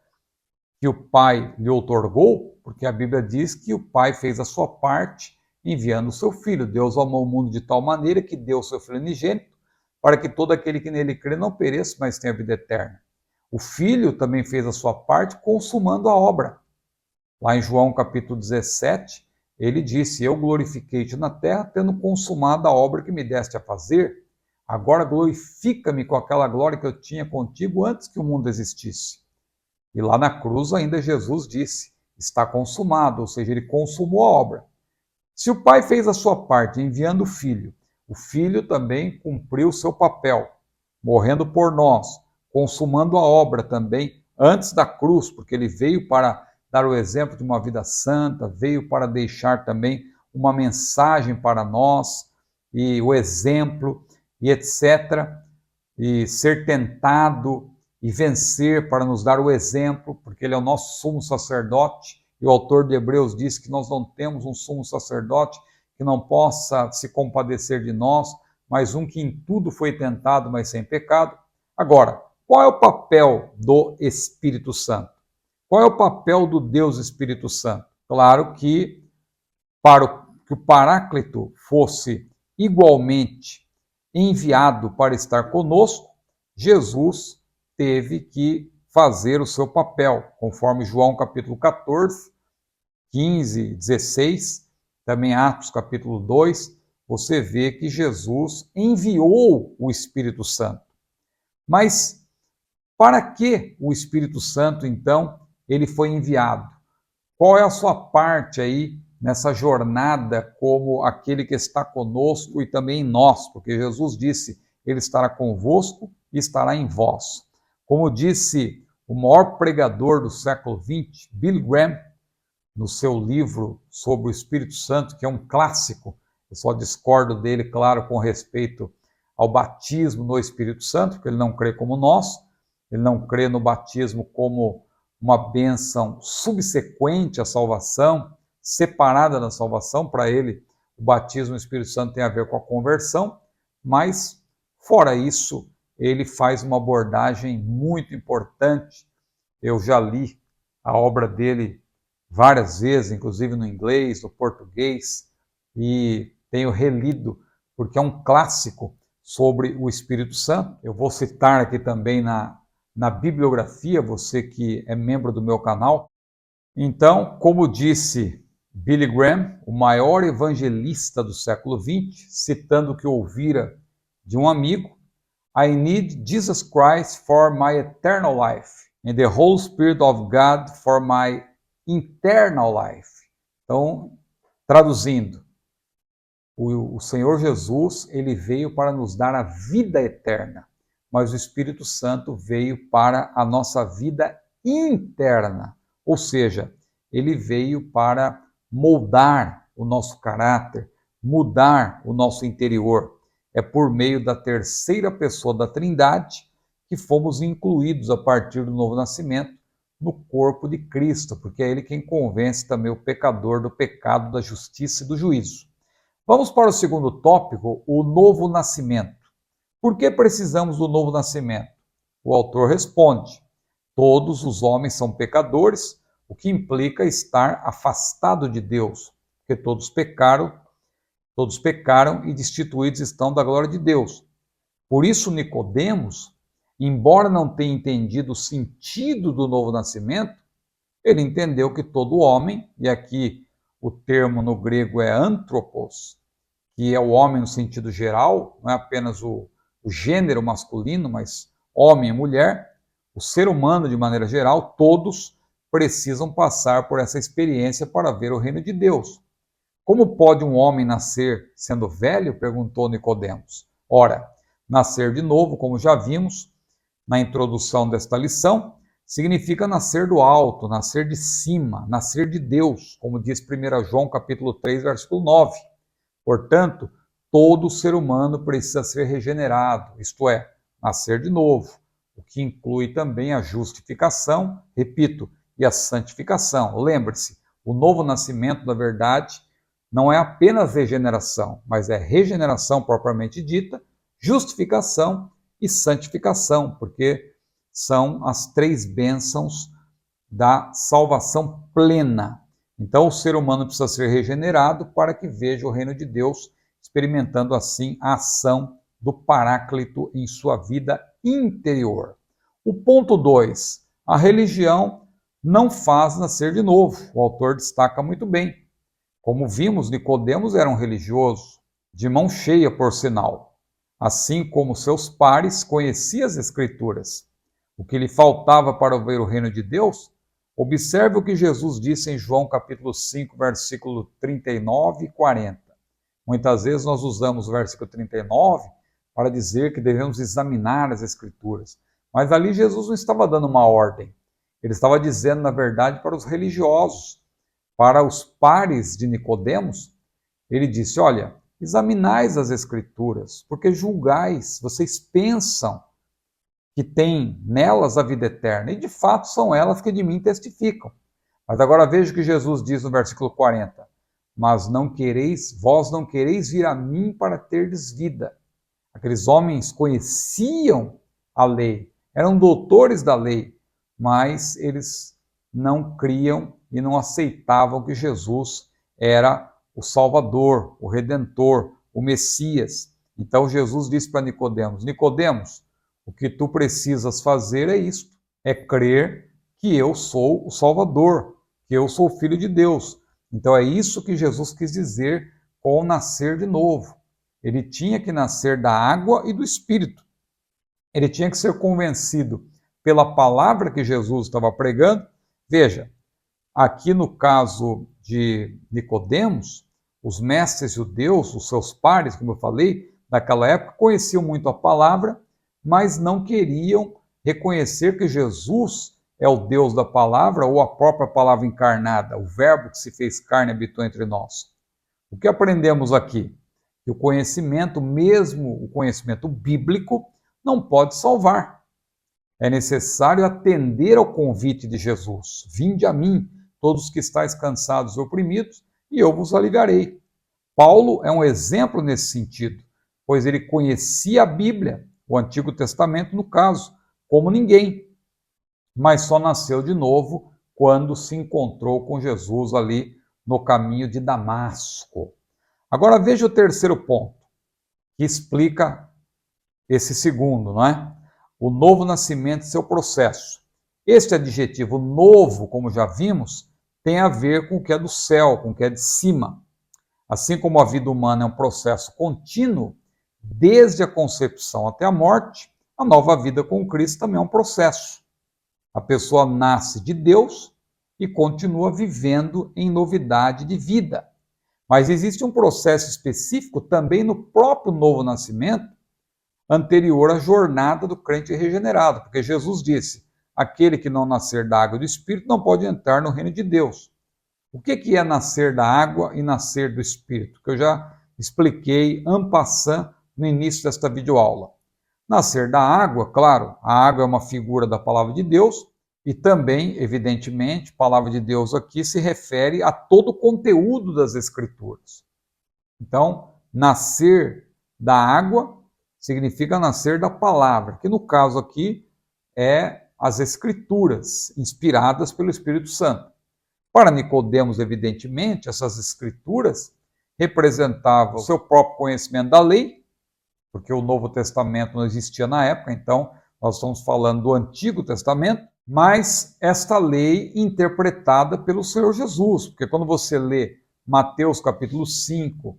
que o Pai lhe outorgou, porque a Bíblia diz que o Pai fez a sua parte enviando o seu Filho. Deus amou o mundo de tal maneira que deu o seu Filho unigênito, para que todo aquele que nele crê não pereça, mas tenha vida eterna. O Filho também fez a sua parte consumando a obra. Lá em João capítulo 17, ele disse, eu glorifiquei-te na terra, tendo consumado a obra que me deste a fazer. Agora glorifica-me com aquela glória que eu tinha contigo antes que o mundo existisse. E lá na cruz ainda Jesus disse, está consumado, ou seja, ele consumou a obra. Se o Pai fez a sua parte enviando o Filho também cumpriu o seu papel, morrendo por nós, consumando a obra também antes da cruz, porque ele veio para dar o exemplo de uma vida santa, veio para deixar também uma mensagem para nós, e o exemplo, e etc., e ser tentado, e vencer para nos dar o exemplo, porque ele é o nosso sumo sacerdote, e o autor de Hebreus diz que nós não temos um sumo sacerdote que não possa se compadecer de nós, mas um que em tudo foi tentado, mas sem pecado. Agora, qual é o papel do Espírito Santo? Qual é o papel do Deus Espírito Santo? Claro que para que o Paráclito fosse igualmente enviado para estar conosco, Jesus teve que fazer o seu papel, conforme João capítulo 14, 15, 16, também Atos capítulo 2, você vê que Jesus enviou o Espírito Santo. Mas para que o Espírito Santo, então, ele foi enviado? Qual é a sua parte aí nessa jornada como aquele que está conosco e também em nós? Porque Jesus disse, ele estará convosco e estará em vós. Como disse o maior pregador do século XX, Billy Graham, no seu livro sobre o Espírito Santo, que é um clássico, eu só discordo dele, claro, com respeito ao batismo no Espírito Santo, porque ele não crê como nós, ele não crê no batismo como uma bênção subsequente à salvação, separada da salvação. Para ele, o batismo no Espírito Santo tem a ver com a conversão, mas, fora isso, ele faz uma abordagem muito importante. Eu já li a obra dele várias vezes, inclusive no inglês, no português, e tenho relido, porque é um clássico sobre o Espírito Santo. Eu vou citar aqui também na bibliografia, você que é membro do meu canal. Então, como disse Billy Graham, o maior evangelista do século XX, citando o que ouvira de um amigo, I need Jesus Christ for my eternal life, and the Holy Spirit of God for my eternal life. Então, traduzindo, o Senhor Jesus, ele veio para nos dar a vida eterna, mas o Espírito Santo veio para a nossa vida interna, ou seja, ele veio para moldar o nosso caráter, mudar o nosso interior. É por meio da terceira pessoa da Trindade que fomos incluídos a partir do novo nascimento no corpo de Cristo, porque é ele quem convence também o pecador do pecado, da justiça e do juízo. Vamos para o segundo tópico, o novo nascimento. Por que precisamos do novo nascimento? O autor responde: todos os homens são pecadores, o que implica estar afastado de Deus, porque todos pecaram e destituídos estão da glória de Deus. Por isso Nicodemos, embora não tenha entendido o sentido do novo nascimento, ele entendeu que todo homem, e aqui o termo no grego é anthropos, que é o homem no sentido geral, não é apenas o gênero masculino, mas homem e mulher, o ser humano de maneira geral, todos precisam passar por essa experiência para ver o reino de Deus. Como pode um homem nascer sendo velho? Perguntou Nicodemos. Ora, nascer de novo, como já vimos na introdução desta lição, significa nascer do alto, nascer de cima, nascer de Deus, como diz 1 João capítulo 3, versículo 9. Portanto, todo ser humano precisa ser regenerado, isto é, nascer de novo, o que inclui também a justificação, repito, e a santificação. Lembre-se, o novo nascimento, na verdade, não é apenas regeneração, mas é regeneração propriamente dita, justificação e santificação, porque são as três bênçãos da salvação plena. Então, o ser humano precisa ser regenerado para que veja o reino de Deus, experimentando assim a ação do Paráclito em sua vida interior. O ponto 2, a religião não faz nascer de novo. O autor destaca muito bem. Como vimos, Nicodemos era um religioso, de mão cheia, por sinal. Assim como seus pares, conhecia as Escrituras. O que lhe faltava para ver o reino de Deus? Observe o que Jesus disse em João capítulo 5, versículo 39 e 40. Muitas vezes nós usamos o versículo 39 para dizer que devemos examinar as Escrituras. Mas ali Jesus não estava dando uma ordem. Ele estava dizendo, na verdade, para os religiosos, para os pares de Nicodemos, ele disse: olha, examinais as Escrituras, porque julgais, vocês pensam que têm nelas a vida eterna, e de fato são elas que de mim testificam. Mas agora veja o que Jesus diz no versículo 40. Mas vós não quereis vir a mim para terdes vida. Aqueles homens conheciam a lei, eram doutores da lei, mas eles não criam e não aceitavam que Jesus era o Salvador, o Redentor, o Messias. Então Jesus disse para Nicodemos: Nicodemos, o que tu precisas fazer é isto, é crer que eu sou o Salvador, que eu sou o Filho de Deus. Então é isso que Jesus quis dizer com o nascer de novo. Ele tinha que nascer da água e do Espírito. Ele tinha que ser convencido pela palavra que Jesus estava pregando. Veja, aqui no caso de Nicodemos, os mestres judeus, os seus pares, como eu falei, naquela época, conheciam muito a palavra, mas não queriam reconhecer que Jesus é o Deus da palavra ou a própria palavra encarnada, o verbo que se fez carne e habitou entre nós. O que aprendemos aqui? Que o conhecimento, mesmo o conhecimento bíblico, não pode salvar. É necessário atender ao convite de Jesus. Vinde a mim, todos que estáis cansados e oprimidos, e eu vos aliviarei. Paulo é um exemplo nesse sentido, pois ele conhecia a Bíblia, o Antigo Testamento no caso, como ninguém, mas só nasceu de novo quando se encontrou com Jesus ali no caminho de Damasco. Agora veja o terceiro ponto, que explica esse segundo, não é? O novo nascimento e seu processo. Este adjetivo novo, como já vimos, tem a ver com o que é do céu, com o que é de cima. Assim como a vida humana é um processo contínuo, desde a concepção até a morte, a nova vida com Cristo também é um processo. A pessoa nasce de Deus e continua vivendo em novidade de vida. Mas existe um processo específico também no próprio novo nascimento, anterior à jornada do crente regenerado, porque Jesus disse: aquele que não nascer da água e do Espírito não pode entrar no reino de Deus. O que é nascer da água e nascer do Espírito? Que eu já expliquei en passant no início desta videoaula. Nascer da água, claro, a água é uma figura da palavra de Deus e também, evidentemente, a palavra de Deus aqui se refere a todo o conteúdo das Escrituras. Então, nascer da água significa nascer da palavra, que no caso aqui é as Escrituras, inspiradas pelo Espírito Santo. Para Nicodemos, evidentemente, essas Escrituras representavam o seu próprio conhecimento da lei, porque o Novo Testamento não existia na época, então nós estamos falando do Antigo Testamento, mas esta lei interpretada pelo Senhor Jesus, porque quando você lê Mateus capítulo 5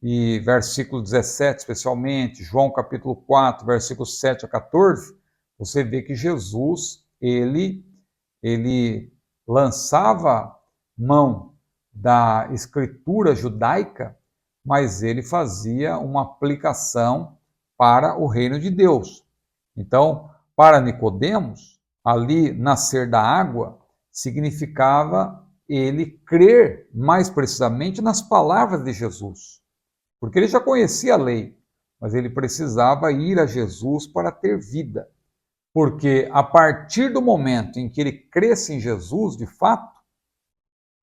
e versículo 17 especialmente, João capítulo 4, versículos 7 a 14, você vê que Jesus, ele lançava mão da escritura judaica, mas ele fazia uma aplicação para o reino de Deus. Então, para Nicodemos, ali nascer da água significava ele crer mais precisamente nas palavras de Jesus, porque ele já conhecia a lei, mas ele precisava ir a Jesus para ter vida. Porque a partir do momento em que ele cresce em Jesus, de fato,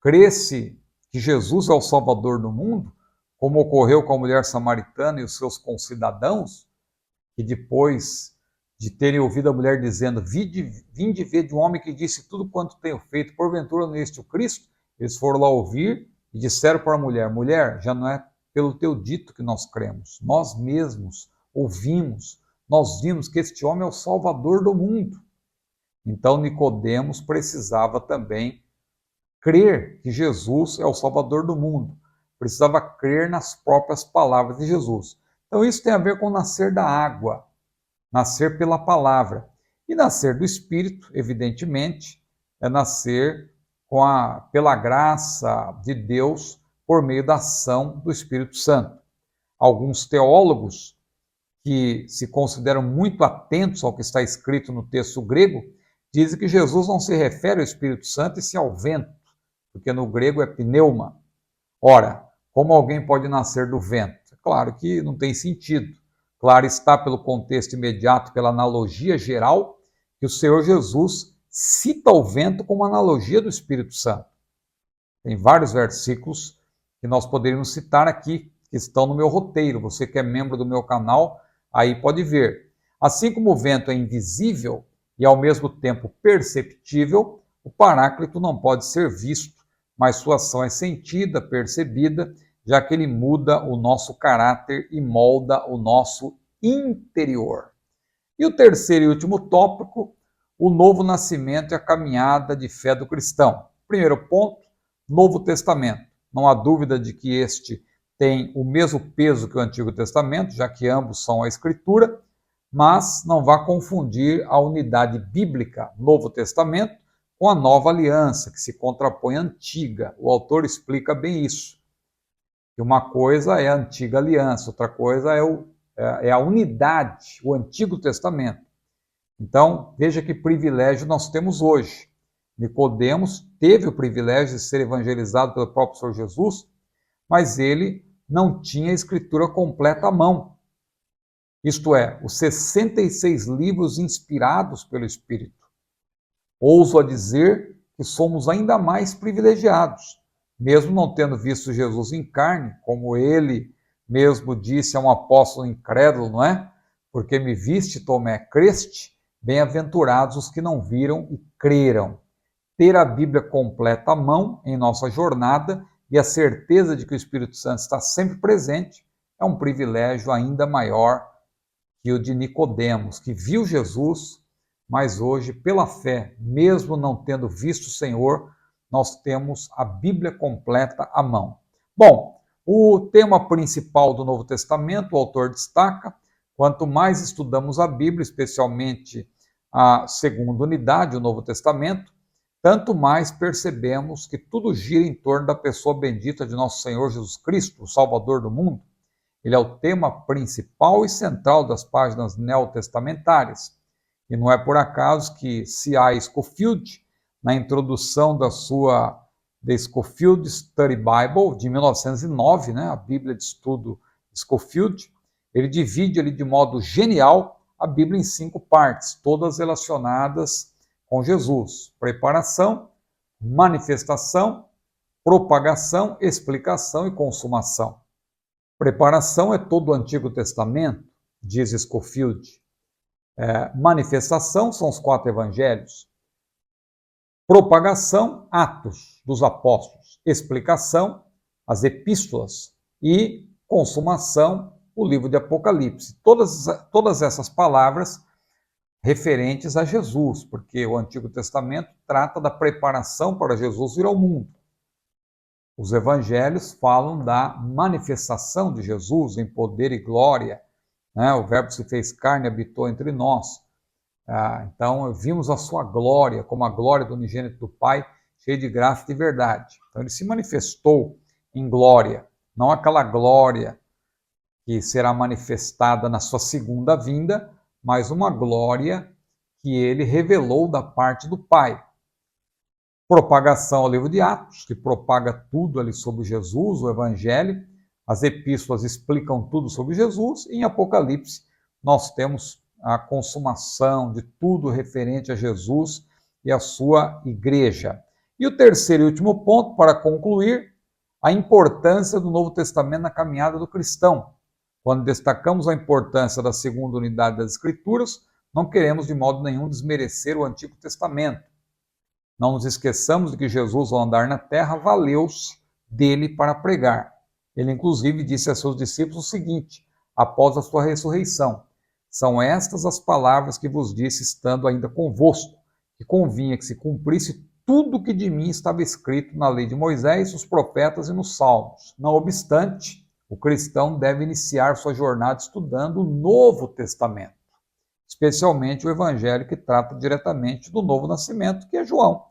cresce que Jesus é o Salvador do mundo, como ocorreu com a mulher samaritana e os seus concidadãos, que depois de terem ouvido a mulher dizendo: vinde ver de um homem que disse tudo quanto tenho feito, porventura não é este o Cristo? Eles foram lá ouvir e disseram para a mulher: mulher, já não é pelo teu dito que nós cremos, nós mesmos ouvimos, nós vimos que este homem é o Salvador do mundo. Então Nicodemos precisava também crer que Jesus é o Salvador do mundo, precisava crer nas próprias palavras de Jesus. Então isso tem a ver com nascer da água, nascer pela palavra. E nascer do Espírito, evidentemente, é nascer pela graça de Deus por meio da ação do Espírito Santo. Alguns teólogos que se consideram muito atentos ao que está escrito no texto grego, dizem que Jesus não se refere ao Espírito Santo e sim ao vento, porque no grego é pneuma. Ora, como alguém pode nascer do vento? Claro que não tem sentido. Claro está pelo contexto imediato, pela analogia geral, que o Senhor Jesus cita o vento como analogia do Espírito Santo. Tem vários versículos que nós poderíamos citar aqui, que estão no meu roteiro. Você que é membro do meu canal, aí pode ver. Assim como o vento é invisível e ao mesmo tempo perceptível, o Paráclito não pode ser visto, mas sua ação é sentida, percebida, já que ele muda o nosso caráter e molda o nosso interior. E o terceiro e último tópico, o novo nascimento e a caminhada de fé do cristão. Primeiro ponto, Novo Testamento. Não há dúvida de que este tem o mesmo peso que o Antigo Testamento, já que ambos são a Escritura, mas não vá confundir a unidade bíblica, Novo Testamento, com a Nova Aliança, que se contrapõe à Antiga. O autor explica bem isso. Que uma coisa é a Antiga Aliança, outra coisa é a unidade, o Antigo Testamento. Então, veja que privilégio nós temos hoje. Nicodemos teve o privilégio de ser evangelizado pelo próprio Senhor Jesus, mas ele não tinha a Escritura completa à mão. Isto é, os 66 livros inspirados pelo Espírito. Ouso a dizer que somos ainda mais privilegiados, mesmo não tendo visto Jesus em carne, como ele mesmo disse a um apóstolo incrédulo, não é? Porque me viste, Tomé, creste? Bem-aventurados os que não viram e creram. Ter a Bíblia completa à mão em nossa jornada e a certeza de que o Espírito Santo está sempre presente é um privilégio ainda maior que o de Nicodemos, que viu Jesus, mas hoje, pela fé, mesmo não tendo visto o Senhor, nós temos a Bíblia completa à mão. Bom, o tema principal do Novo Testamento, o autor destaca, quanto mais estudamos a Bíblia, especialmente a segunda unidade, o Novo Testamento, tanto mais percebemos que tudo gira em torno da pessoa bendita de nosso Senhor Jesus Cristo, o Salvador do mundo. Ele é o tema principal e central das páginas neotestamentárias. E não é por acaso que C.I. Scofield, na introdução da sua The Scofield Study Bible, de 1909, a Bíblia de Estudo Scofield, ele divide ali de modo genial a Bíblia em 5 partes, todas relacionadas com Jesus: preparação, manifestação, propagação, explicação e consumação. Preparação é todo o Antigo Testamento, diz Scofield. Manifestação são os 4 evangelhos. Propagação, Atos dos Apóstolos. Explicação, as epístolas. E consumação, o livro de Apocalipse. Todas essas palavras referentes a Jesus, porque o Antigo Testamento trata da preparação para Jesus vir ao mundo. Os evangelhos falam da manifestação de Jesus em poder e glória. O Verbo se fez carne e habitou entre nós. Então, vimos a sua glória, como a glória do unigênito do Pai, cheio de graça e de verdade. Então, ele se manifestou em glória, não aquela glória que será manifestada na sua segunda vinda, mas uma glória que ele revelou da parte do Pai. Propagação ao livro de Atos, que propaga tudo ali sobre Jesus, o Evangelho. As epístolas explicam tudo sobre Jesus. E em Apocalipse nós temos a consumação de tudo referente a Jesus e a sua igreja. E o terceiro e último ponto, para concluir, a importância do Novo Testamento na caminhada do cristão. Quando destacamos a importância da segunda unidade das Escrituras, não queremos de modo nenhum desmerecer o Antigo Testamento. Não nos esqueçamos de que Jesus, ao andar na terra, valeu-se dele para pregar. Ele, inclusive, disse a seus discípulos o seguinte, após a sua ressurreição: são estas as palavras que vos disse estando ainda convosco, que convinha que se cumprisse tudo o que de mim estava escrito na lei de Moisés, nos profetas e nos salmos. Não obstante, o cristão deve iniciar sua jornada estudando o Novo Testamento, especialmente o Evangelho que trata diretamente do novo nascimento, que é João.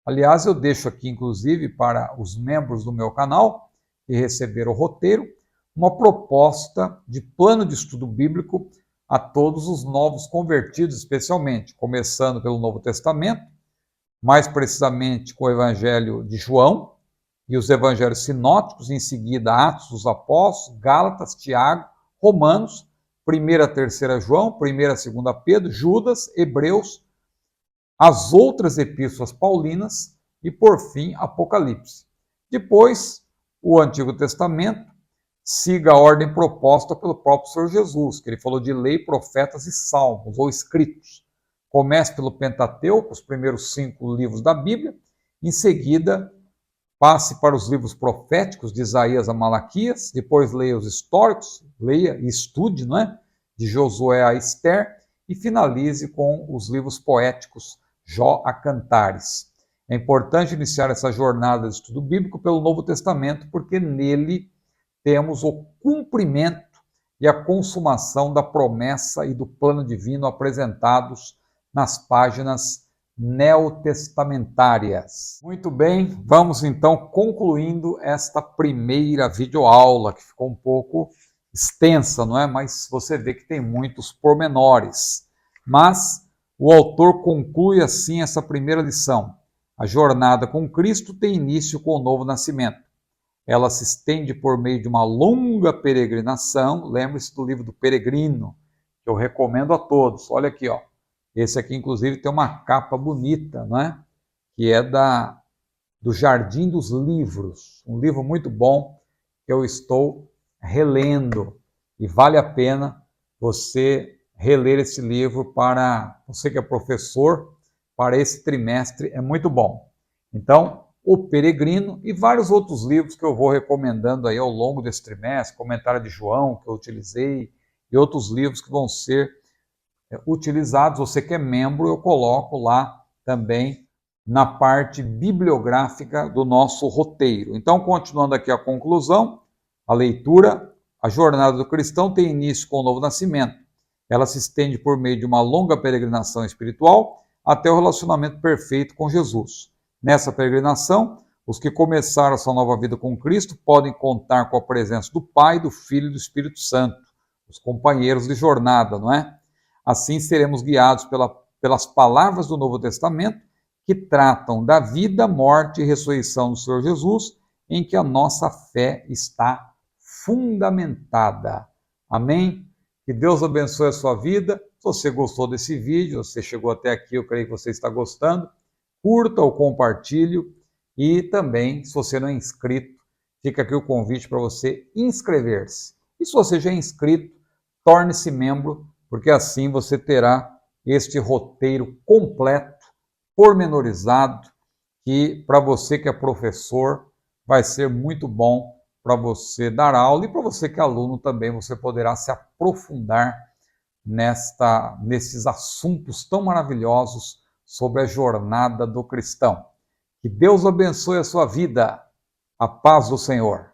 Aliás, eu deixo aqui, inclusive, para os membros do meu canal que receberam o roteiro, uma proposta de plano de estudo bíblico a todos os novos convertidos, especialmente, começando pelo Novo Testamento, mais precisamente com o Evangelho de João e os Evangelhos sinóticos, em seguida Atos dos Apóstolos, Gálatas, Tiago, Romanos, 1ª, 3ª João, 1ª, 2ª Pedro, Judas, Hebreus, as outras epístolas paulinas e, por fim, Apocalipse. Depois, o Antigo Testamento siga a ordem proposta pelo próprio Senhor Jesus, que ele falou de lei, profetas e salmos, ou escritos. Comece pelo Pentateuco, os primeiros 5 livros da Bíblia, em seguida passe para os livros proféticos de Isaías a Malaquias, depois leia os históricos, leia e estude, não é? De Josué a Esther, e finalize com os livros poéticos Jó a Cantares. É importante iniciar essa jornada de estudo bíblico pelo Novo Testamento, porque nele temos o cumprimento e a consumação da promessa e do plano divino apresentados nas páginas neotestamentárias. Muito bem, vamos então concluindo esta primeira videoaula, que ficou um pouco extensa, não é? Mas você vê que tem muitos pormenores. Mas o autor conclui assim essa primeira lição. A jornada com Cristo tem início com o novo nascimento. Ela se estende por meio de uma longa peregrinação. Lembre-se do livro do Peregrino, que eu recomendo a todos. Olha aqui, ó. Esse aqui, inclusive, tem uma capa bonita, né? Que é do Jardim dos Livros. Um livro muito bom que eu estou relendo. E vale a pena você reler esse livro para você que é professor, para esse trimestre. É muito bom. Então, O Peregrino e vários outros livros que eu vou recomendando aí ao longo desse trimestre. Comentário de João, que eu utilizei, e outros livros que vão ser utilizados. Você que é membro, eu coloco lá também na parte bibliográfica do nosso roteiro. Então, continuando aqui a conclusão, a leitura, a jornada do cristão tem início com o novo nascimento. Ela se estende por meio de uma longa peregrinação espiritual até o relacionamento perfeito com Jesus. Nessa peregrinação, os que começaram a sua nova vida com Cristo podem contar com a presença do Pai, do Filho e do Espírito Santo, os companheiros de jornada, não é? Assim seremos guiados pelas palavras do Novo Testamento, que tratam da vida, morte e ressurreição do Senhor Jesus, em que a nossa fé está fundamentada. Amém? Que Deus abençoe a sua vida. Se você gostou desse vídeo, você chegou até aqui, eu creio que você está gostando, curta ou compartilhe. E também, se você não é inscrito, fica aqui o convite para você inscrever-se. E se você já é inscrito, torne-se membro, porque assim você terá este roteiro completo, pormenorizado, que para você que é professor vai ser muito bom para você dar aula, e para você que é aluno também você poderá se aprofundar nesses assuntos tão maravilhosos sobre a jornada do cristão. Que Deus abençoe a sua vida. A paz do Senhor.